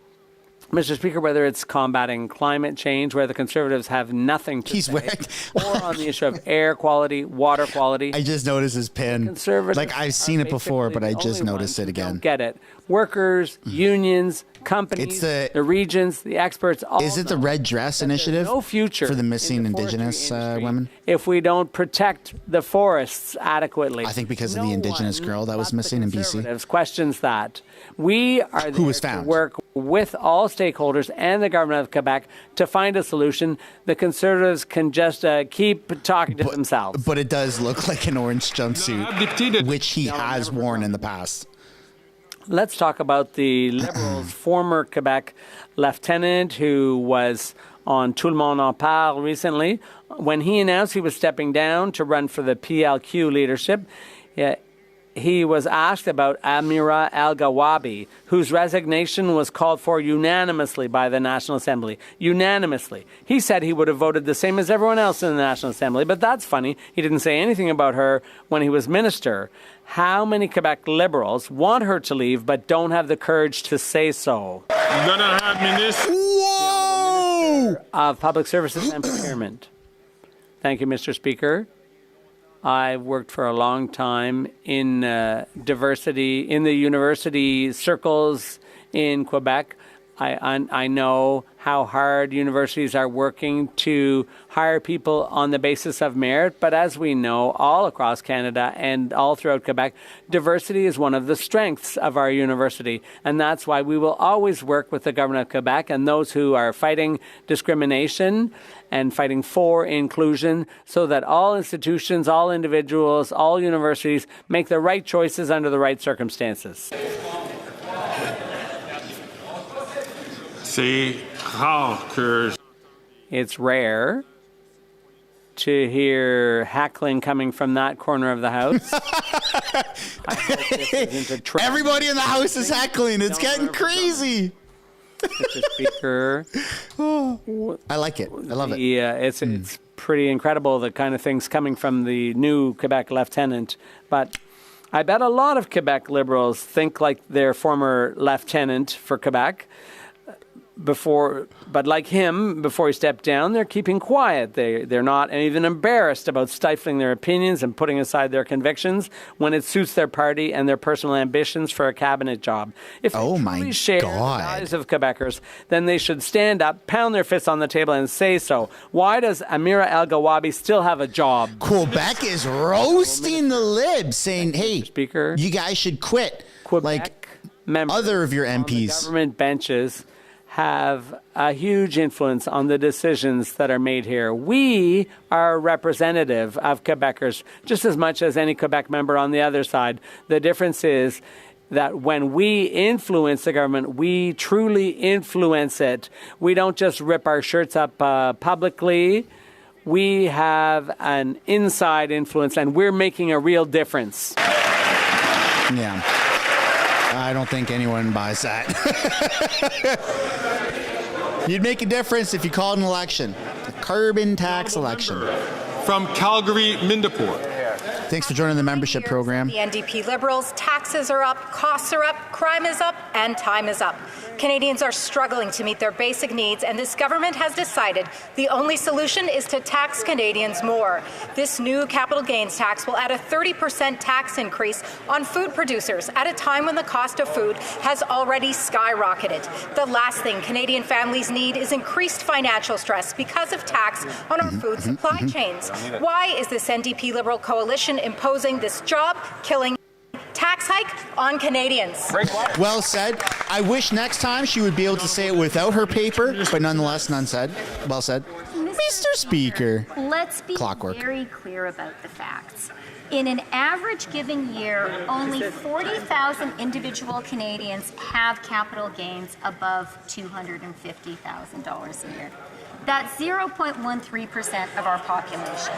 Mr. Speaker, whether it's combating climate change, where the Conservatives have nothing to say, or on the issue of air quality, water quality... I just noticed his pin. Like, I've seen it before, but I just noticed it again. Get it. Workers, unions, companies, the regions, the experts... Is it the Red Dress Initiative? No future for the missing Indigenous women? If we don't protect the forests adequately. I think because of the Indigenous girl that was missing in BC. Questions that. We are there to work with all stakeholders and the government of Quebec to find a solution. The Conservatives can just keep talking to themselves. But it does look like an orange jumpsuit, which he has worn in the past. let's talk about the Liberals' former Quebec lieutenant who was on Tout le monde en parle recently. When he announced he was stepping down to run for the PLQ leadership, he was asked about Amira El-Gawabi, whose resignation was called for unanimously by the National Assembly. Unanimously. He said he would have voted the same as everyone else in the National Assembly, but that's funny. He didn't say anything about her when he was minister. How many Quebec Liberals want her to leave but don't have the courage to say so? Whoa! Of Public Services and Procurement. Thank you, Mr. Speaker. I've worked for a long time in diversity, in the university circles in Quebec. I know how hard universities are working to hire people on the basis of merit. But as we know, all across Canada and all throughout Quebec, diversity is one of the strengths of our university. And that's why we will always work with the government of Quebec and those who are fighting discrimination and fighting for inclusion so that all institutions, all individuals, all universities make the right choices under the right circumstances. It's rare to hear heckling coming from that corner of the house. Everybody in the house is heckling. It's getting crazy. Mr. Speaker. I like it. I love it. Yeah, it's pretty incredible, the kind of things coming from the new Quebec lieutenant. But I bet a lot of Quebec Liberals think like their former lieutenant for Quebec. But like him, before he stepped down, they're keeping quiet. They're not even embarrassed about stifling their opinions and putting aside their convictions when it suits their party and their personal ambitions for a cabinet job. If they truly share the values of Quebecers, then they should stand up, pound their fists on the table, and say so. Why does Amira El-Gawabi still have a job? Quebec is roasting the libs, saying, "Hey, Speaker, you guys should quit." Quebec members other of your MPs on the government benches have a huge influence on the decisions that are made here. We are representative of Quebecers just as much as any Quebec member on the other side. The difference is that when we influence the government, we truly influence it. We don't just rip our shirts up publicly. We have an inside influence, and we're making a real difference. Yeah. I don't think anyone buys that. You'd make a difference if you called an election. A carbon tax election. From Calgary, Mindapore. Thanks for joining the membership program. The NDP Liberals, taxes are up, costs are up, crime is up, and time is up. Canadians are struggling to meet their basic needs, and this government has decided the only solution is to tax Canadians more. This new capital gains tax will add a 30% tax increase on food producers at a time when the cost of food has already skyrocketed. The last thing Canadian families need is increased financial stress because of tax on our food supply chains. Why is this NDP Liberal coalition imposing this job-killing tax hike on Canadians? Well said. I wish next time she would be able to say it without her paper, but nonetheless, none said. Well said. Mr. Speaker. Let's be very clear about the facts. In an average given year, only 40,000 individual Canadians have capital gains above $250,000 a year. That's 0.13% of our population.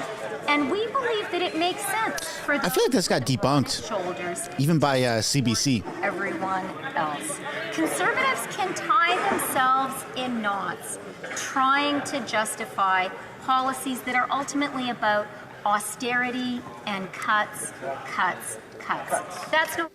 And we believe that it makes sense for the I feel like this got debunked, shoulders, even by CBC. everyone else. Conservatives can tie themselves in knots, trying to justify policies that are ultimately about austerity and cuts. That's no.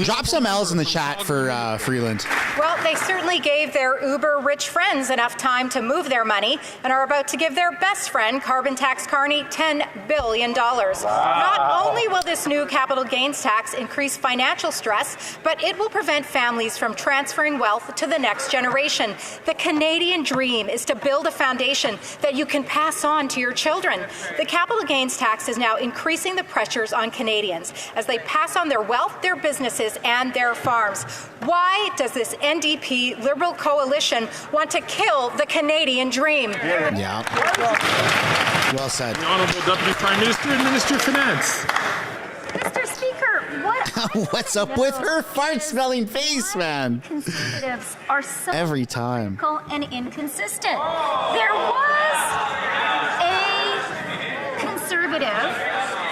Drop some L's in the chat for Freeland. Well, they certainly gave their uber-rich friends enough time to move their money and are about to give their best friend, carbon tax Carney, $10 billion. Not only will this new capital gains tax increase financial stress, but it will prevent families from transferring wealth to the next generation. The Canadian dream is to build a foundation that you can pass on to your children. The capital gains tax is now increasing the pressures on Canadians as they pass on their wealth, their businesses, and their farms. Why does this NDP Liberal coalition want to kill the Canadian dream? Yeah. Well said. The Honourable Deputy Prime Minister and Minister of Finance. Mr. Speaker, what What's up with her fart-smelling face, man? Conservatives are so every time cynical and inconsistent. There was a conservative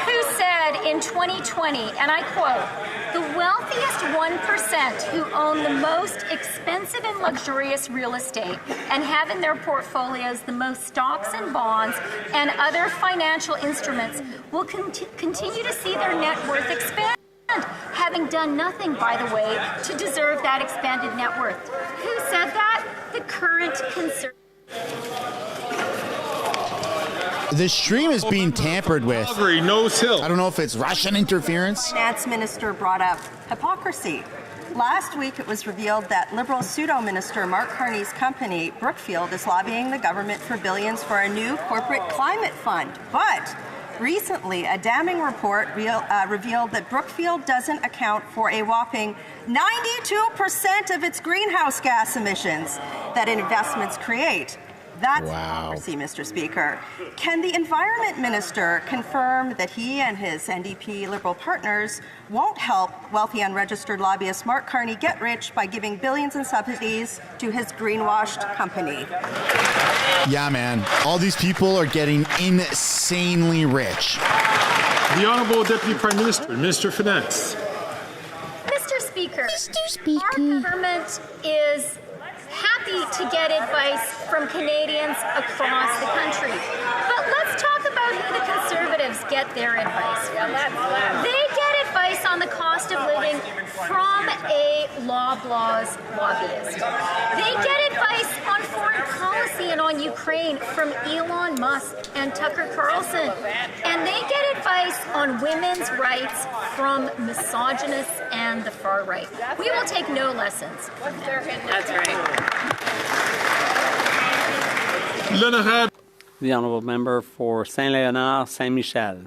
who said in 2020, and I quote, "The wealthiest 1% who own the most expensive and luxurious real estate and have in their portfolios the most stocks and bonds and other financial instruments will continue to see their net worth expand, having done nothing, by the way, to deserve that expanded net worth." Who said that? The current conservative. The stream is being tampered with. I don't know if it's Russian interference. Finance Minister brought up hypocrisy. Last week, it was revealed that Liberal pseudo-minister Mark Carney's company, Brookfield, is lobbying the government for billions for a new corporate climate fund. But recently, a damning report revealed that Brookfield doesn't account for a whopping 92% of its greenhouse gas emissions that investments create. That's hypocrisy, Mr. Speaker. Can the Environment Minister confirm that he and his NDP Liberal partners won't help wealthy unregistered lobbyist Mark Carney get rich by giving billions in subsidies to his greenwashed company? Yeah, man. All these people are getting insanely rich. The Honourable Deputy Prime Minister, Minister of Finance. Mr. Speaker, our government is happy to get advice from Canadians across the country. But let's talk about who the Conservatives get their advice from. They get advice on the cost of living from a Loblaws lobbyist. They get advice on foreign policy and on Ukraine from Elon Musk and Tucker Carlson. And they get advice on women's rights from misogynists and the far right. We will take no lessons from them. That's right. The Honourable Member for Saint-Léonard, Saint-Michel.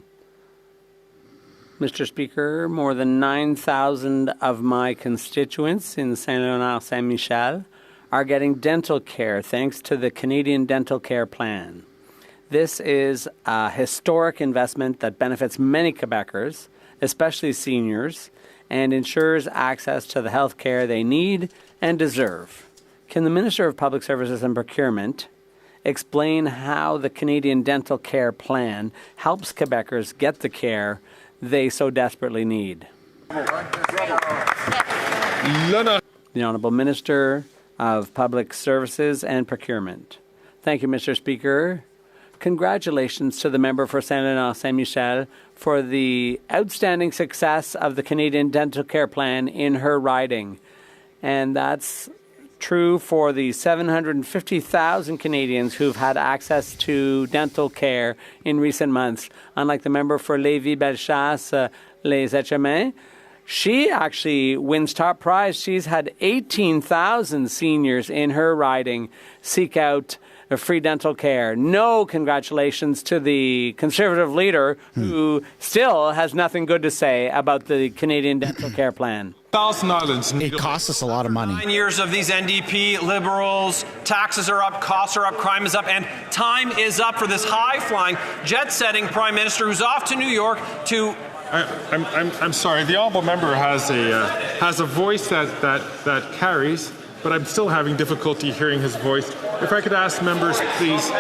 Mr. Speaker, more than 9,000 of my constituents in Saint-Léonard, Saint-Michel are getting dental care thanks to the Canadian Dental Care Plan. This is a historic investment that benefits many Quebecers, especially seniors, and ensures access to the health care they need and deserve. Can the Minister of Public Services and Procurement explain how the Canadian Dental Care Plan helps Quebecers get the care they so desperately need? The Honourable Minister of Public Services and Procurement. Thank you, Mr. Speaker. Congratulations to the member for Saint-Léonard Saint-Michel for the outstanding success of the Canadian Dental Care Plan in her riding. And that's true for the 750,000 Canadians who've had access to dental care in recent months. Unlike the member for Lévis-Bellechasse, Les Etchemins, she actually wins top prize. She's had 18,000 seniors in her riding seek out free dental care. No congratulations to the Conservative leader who still has nothing good to say about the Canadian Dental Care Plan. It costs us a lot of money. 9 years of these NDP Liberals, taxes are up, costs are up, crime is up, and time is up for this high-flying, jet-setting Prime Minister who's off to New York to... I'm sorry. The honourable member has a voice that carries, but I'm still having difficulty hearing his voice. If I could ask members, please.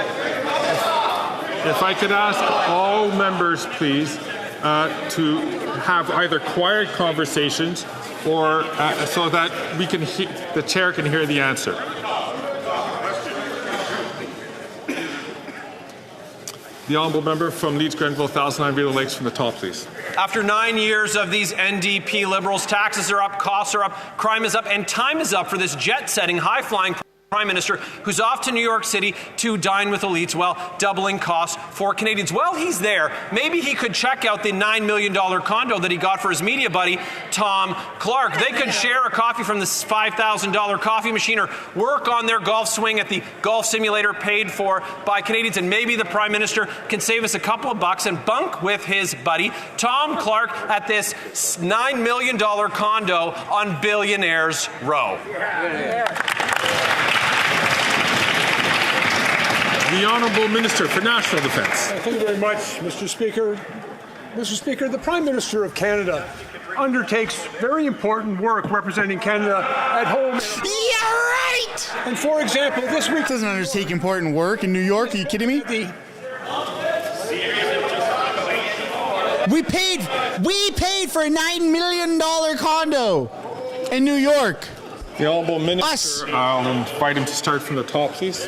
If I could ask all members, please, to have either quiet conversations or so that we can the chair can hear the answer. The honourable member from Leeds, Grenville, Thousand Villa Lakes from the top, please. After 9 years of these NDP Liberals, taxes are up, costs are up, crime is up, and time is up for this jet-setting, high-flying Prime Minister who's off to New York City to dine with elites while doubling costs for Canadians. Well, he's there. Maybe he could check out the $9 million condo that he got for his media buddy, Tom Clark. They could share a coffee from this $5,000 coffee machine or work on their golf swing at the golf simulator paid for by Canadians. And maybe the Prime Minister can save us a couple of bucks and bunk with his buddy, Tom Clark, at this $9 million condo on Billionaires Row. The Honourable Minister for National Defence. Thank you very much, Mr. Speaker. Mr. Speaker, the Prime Minister of Canada undertakes very important work representing Canada at home. Yeah, right! And for example, this week doesn't undertake important work in New York. Are you kidding me? We paid for a $9 million condo in New York. The Honourable Minister, I'll invite him to start from the top, please.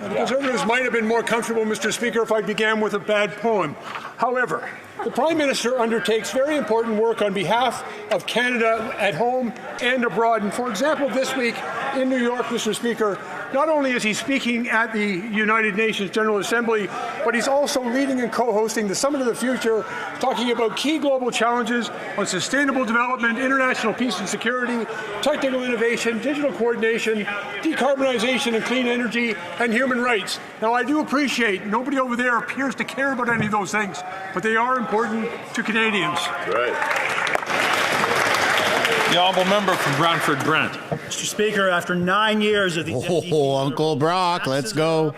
The Conservatives might have been more comfortable, Mr. Speaker, if I began with a bad poem. However, the Prime Minister undertakes very important work on behalf of Canada at home and abroad. And for example, this week in New York, Mr. Speaker, not only is he speaking at the United Nations General Assembly, but he's also leading and co-hosting the Summit of the Future, talking about key global challenges on sustainable development, international peace and security, technical innovation, digital coordination, decarbonization and clean energy, and human rights. Now, I do appreciate nobody over there appears to care about any of those things, but they are important to Canadians. Right. The Honourable Member from Brantford Brant. Mr. Speaker, after 9 years of these Uncle Brock, let's go.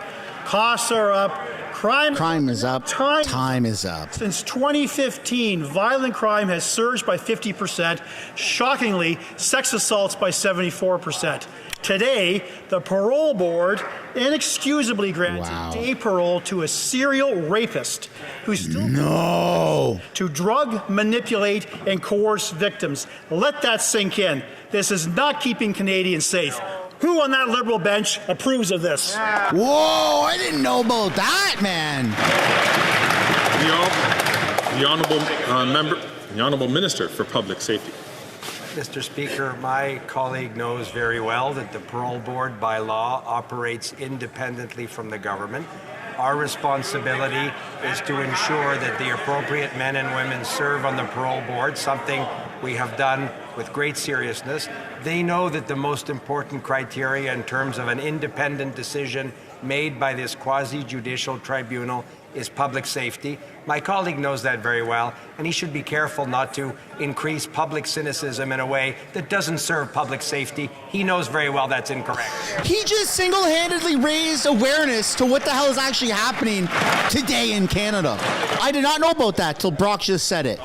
Costs are up. Crime is up. Time is up. Since 2015, violent crime has surged by 50%. Shockingly, sex assaults by 74%. Today, the parole board inexcusably granted day parole to a serial rapist who still to drug, manipulate, and coerce victims. Let that sink in. This is not keeping Canadians safe. Who on that Liberal bench approves of this? Whoa, I didn't know about that, man. The Honourable Minister for Public Safety. Mr. Speaker, my colleague knows very well that the parole board by law operates independently from the government. Our responsibility is to ensure that the appropriate men and women serve on the parole board, something we have done with great seriousness. They know that the most important criteria in terms of an independent decision made by this quasi-judicial tribunal is public safety. My colleague knows that very well, and he should be careful not to increase public cynicism in a way that doesn't serve public safety. He knows very well that's incorrect. He just single-handedly raised awareness to what the hell is actually happening today in Canada. I did not know about that till Brock just said it.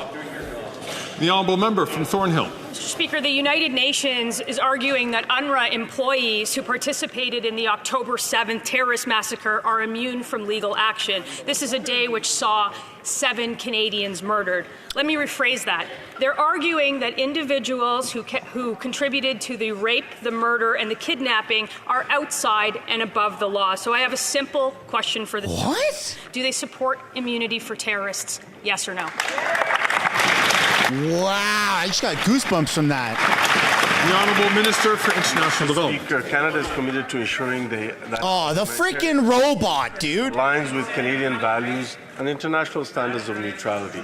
The Honourable Member from Thornhill. Mr. Speaker, the United Nations is arguing that UNRWA employees who participated in the October 7th terrorist massacre are immune from legal action. This is a day which saw 7 Canadians murdered. Let me rephrase that. They're arguing that individuals who contributed to the rape, the murder, and the kidnapping are outside and above the law. So I have a simple question for the What? Do they support immunity for terrorists? Yes or no? Wow, I just got goosebumps from that. The Honourable Minister for International Development. Speaker, Canada is committed to ensuring that the freaking robot, dude. Aligns with Canadian values and international standards of neutrality.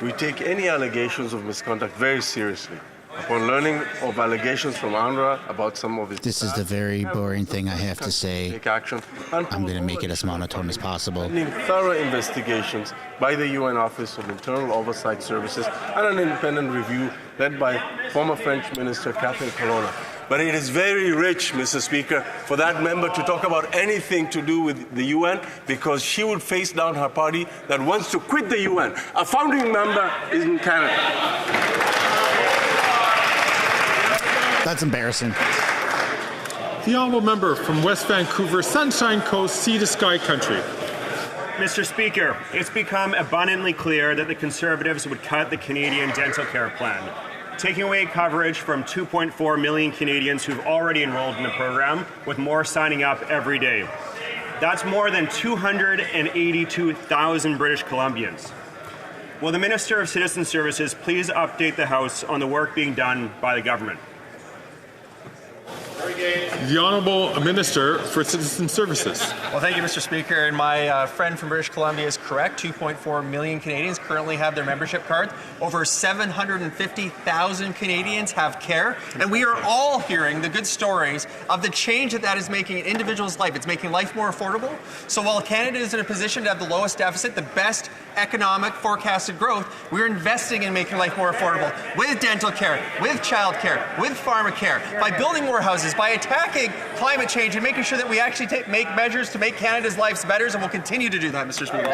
We take any allegations of misconduct very seriously. Upon learning of allegations from UNRWA about some of its This is the very boring thing I have to say. take action. I'm going to make it as monotone as possible. Thorough investigations by the UN Office of Internal Oversight Services and an independent review led by former French Minister Catherine Colonna. But it is very rich, Mr. Speaker, for that member to talk about anything to do with the UN because she would face down her party that wants to quit the UN. A founding member is in Canada. That's embarrassing. The Honourable Member from West Vancouver, Sunshine Coast, Sea to Sky Country. Mr. Speaker, it's become abundantly clear that the Conservatives would cut the Canadian dental care plan, taking away coverage from 2.4 million Canadians who've already enrolled in the program, with more signing up every day. That's more than 282,000 British Columbians. Will the Minister of Citizen Services please update the House on the work being done by the government? The Honourable Minister for Citizen Services. Well, thank you, Mr. Speaker. And my friend from British Columbia is correct. 2.4 million Canadians currently have their membership card. Over 750,000 Canadians have care. And we are all hearing the good stories of the change that is making in individuals' life. It's making life more affordable. So while Canada is in a position to have the lowest deficit, the best economic forecasted growth, we're investing in making life more affordable with dental care, with child care, with pharmacare, by building more houses, by attacking climate change and making sure that we actually make measures to make Canada's lives better, and we'll continue to do that, Mr. Speaker.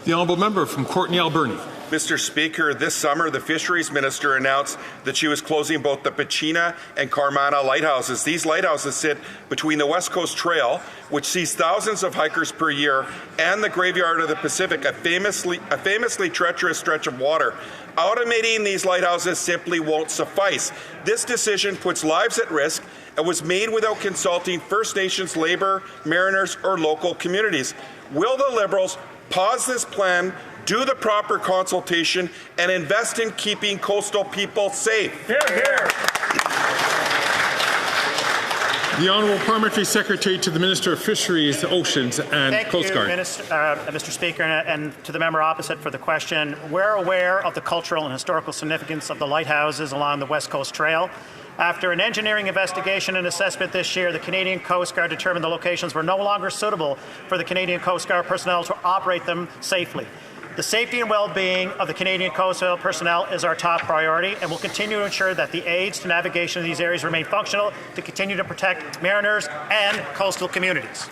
The honourable member from Courtenay, Alberni. Mr. Speaker, this summer the Fisheries Minister announced that she was closing both the Pachina and Carmana lighthouses. These lighthouses sit between the West Coast Trail, which sees thousands of hikers per year, and the Graveyard of the Pacific, a famously treacherous stretch of water. Automating these lighthouses simply won't suffice. This decision puts lives at risk and was made without consulting First Nations labour, mariners, or local communities. Will the Liberals pause this plan, do the proper consultation, and invest in keeping coastal people safe? Hear, hear. The Honourable Parliamentary Secretary to the Minister of Fisheries, Oceans and Coast Guard. Mr. Speaker, and to the member opposite for the question. We're aware of the cultural and historical significance of the lighthouses along the West Coast Trail. After an engineering investigation and assessment this year, the Canadian Coast Guard determined the locations were no longer suitable for the Canadian Coast Guard personnel to operate them safely. The safety and well-being of the Canadian Coast Guard personnel is our top priority, and we'll continue to ensure that the aids to navigation of these areas remain functional to continue to protect mariners and coastal communities.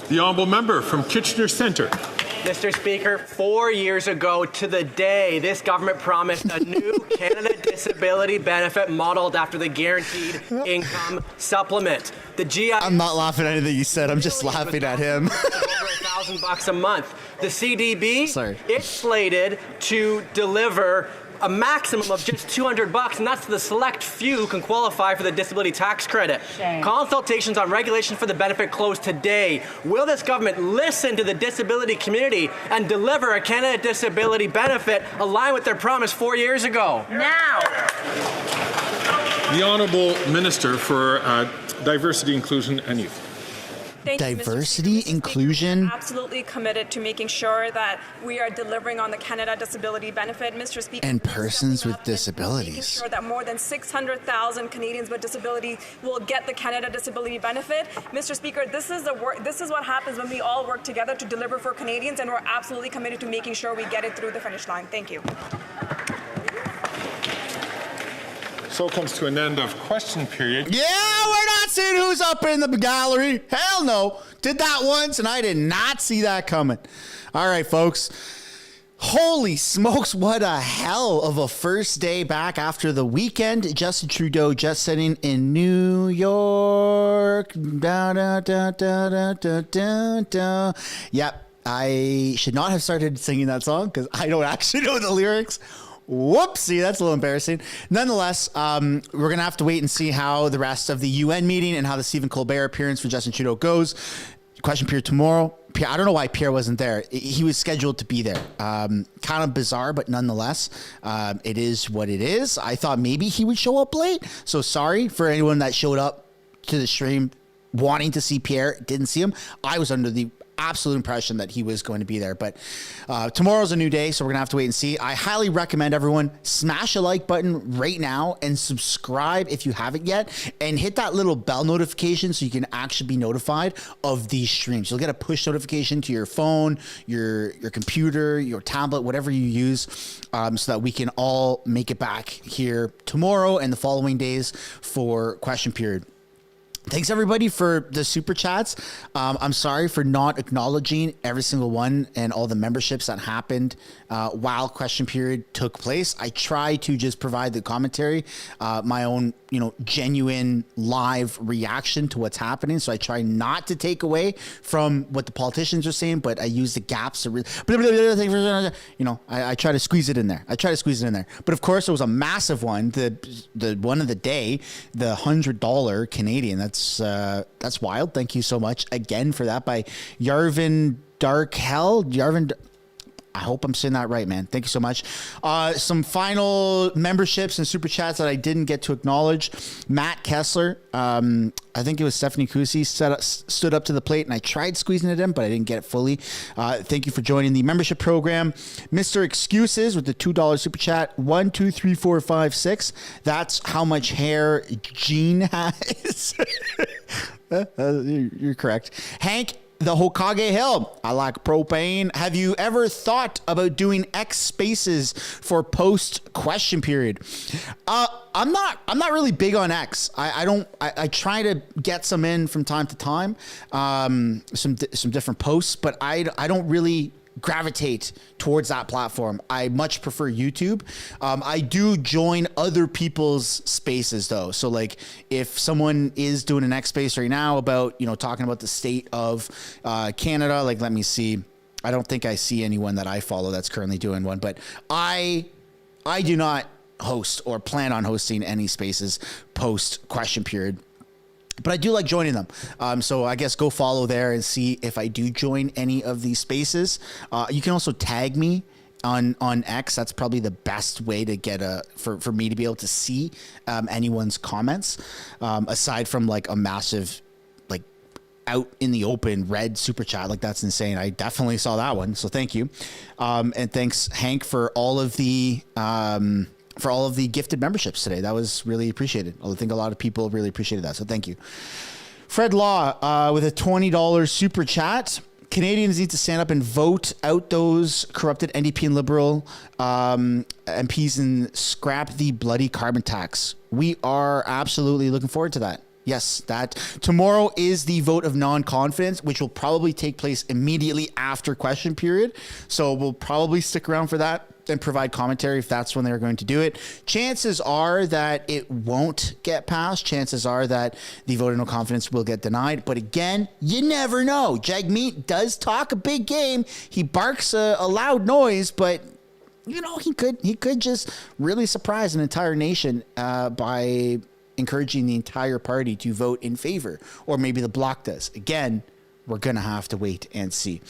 The honourable member from Kitchener Centre. Mr. Speaker, 4 years ago to the day, this government promised a new Canada disability benefit modeled after the guaranteed income supplement. The GI. I'm not laughing at anything you said. I'm just laughing at him. Over $1,000 a month. The CDB, it's slated to deliver a maximum of just $200, and that's the select few who can qualify for the disability tax credit. Shame. Consultations on regulation for the benefit close today. Will this government listen to the disability community and deliver a Canada disability benefit aligned with their promise 4 years ago? Now. The Honourable Minister for Diversity, Inclusion and Youth. Diversity, inclusion. Absolutely committed to making sure that we are delivering on the Canada Disability Benefit, Mr. Speaker. And persons with disabilities. Making sure that more than 600,000 Canadians with disability will get the Canada Disability Benefit, Mr. Speaker. This is what happens when we all work together to deliver for Canadians, and we're absolutely committed to making sure we get it through the finish line. Thank you. So comes to an end of question period. Yeah, we're not seeing who's up in the gallery. Hell no. Did that once, and I did not see that coming. All right, folks. Holy smokes, what a hell of a first day back after the weekend. Justin Trudeau just sitting in New York. Da, da, da, da, da, da, da, da. Yep, I should not have started singing that song because I don't actually know the lyrics. Whoopsie, that's a little embarrassing. Nonetheless, we're going to have to wait and see how the rest of the UN meeting and how the Stephen Colbert appearance for Justin Trudeau goes. Question period tomorrow. Pierre, I don't know why Pierre wasn't there. He was scheduled to be there. Kind of bizarre, but nonetheless, it is what it is. I thought maybe he would show up late. So sorry for anyone that showed up to the stream wanting to see Pierre, didn't see him. I was under the absolute impression that he was going to be there, but tomorrow's a new day, so we're gonna have to wait and see. I highly recommend everyone smash a like button right now and subscribe if you haven't yet, and hit that little bell notification so you can actually be notified of these streams. You'll get a push notification to your phone, your computer, your tablet, whatever you use, so that we can all make it back here tomorrow and the following days for question period. Thanks everybody for the super chats. I'm sorry for not acknowledging every single one and all the memberships that happened while question period took place. I try to just provide the commentary, my own, genuine live reaction to what's happening. So I try not to take away from what the politicians are saying, but I use the gaps to, I try to squeeze it in there. But of course, it was a massive one. The one of the day, the $100 Canadian. That's wild. Thank you so much again for that by Yarvin Darkhell. Yarvin, I hope I'm saying that right, man. Thank you so much. Some final memberships and super chats that I didn't get to acknowledge. Matt Kessler, I think it was Stephanie Kusi, stood up to the plate, and I tried squeezing it in, but I didn't get it fully. Thank you for joining the membership program. Mr. Excuses with the $2 super chat. 1, 2, 3, 4, 5, 6. That's how much hair Gene has. You're correct. Hank the Hokage Hill. I like propane. Have you ever thought about doing X Spaces for post question period? I'm not really big on X. I try to get some in from time to time, some different posts, but I don't really gravitate towards that platform. I much prefer YouTube. I do join other people's spaces though. So like if someone is doing an X space right now about, talking about the state of Canada, like let me see. I don't think I see anyone that I follow that's currently doing one, but I do not host or plan on hosting any spaces post question period. But I do like joining them. So I guess go follow there and see if I do join any of these spaces. You can also tag me on X. That's probably the best way to get for me to be able to see anyone's comments. Aside from like a massive, like out in the open red super chat. Like that's insane. I definitely saw that one. So thank you. And thanks Hank for all of the, gifted memberships today. That was really appreciated. I think a lot of people really appreciated that. So thank you. Fred Law with a $20 super chat. Canadians need to stand up and vote out those corrupted NDP and Liberal MPs and scrap the bloody carbon tax. We are absolutely looking forward to that. Yes, that tomorrow is the vote of non-confidence, which will probably take place immediately after question period. So we'll probably stick around for that and provide commentary if that's when they're going to do it. Chances are that it won't get passed. Chances are that the vote of no confidence will get denied. But again, you never know. Jagmeet does talk a big game. He barks a loud noise, but he could just really surprise an entire nation by encouraging the entire party to vote in favor, or maybe the bloc does. Again, we're going to have to wait and see.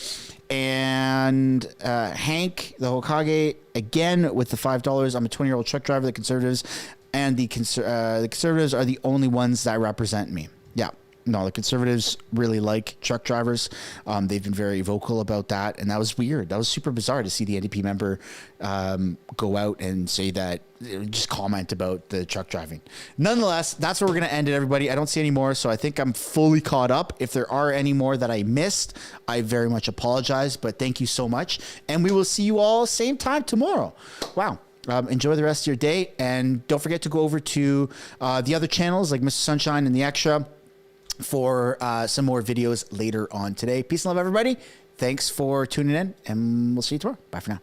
And Hank, the Hokage, again with the $5. I'm a 20-year-old truck driver. The Conservatives and the Conservatives are the only ones that represent me. Yeah. No, the Conservatives really like truck drivers. They've been very vocal about that. And that was weird. That was super bizarre to see the NDP member go out and say that, just comment about the truck driving. Nonetheless, that's where we're going to end it, everybody. I don't see any more, so I think I'm fully caught up. If there are any more that I missed, I very much apologize, but thank you so much. And we will see you all same time tomorrow. Wow. Enjoy the rest of your day. And don't forget to go over to the other channels like Mr. Sunshine and The Extra for some more videos later on today. Peace and love, everybody. Thanks for tuning in, and we'll see you tomorrow. Bye for now.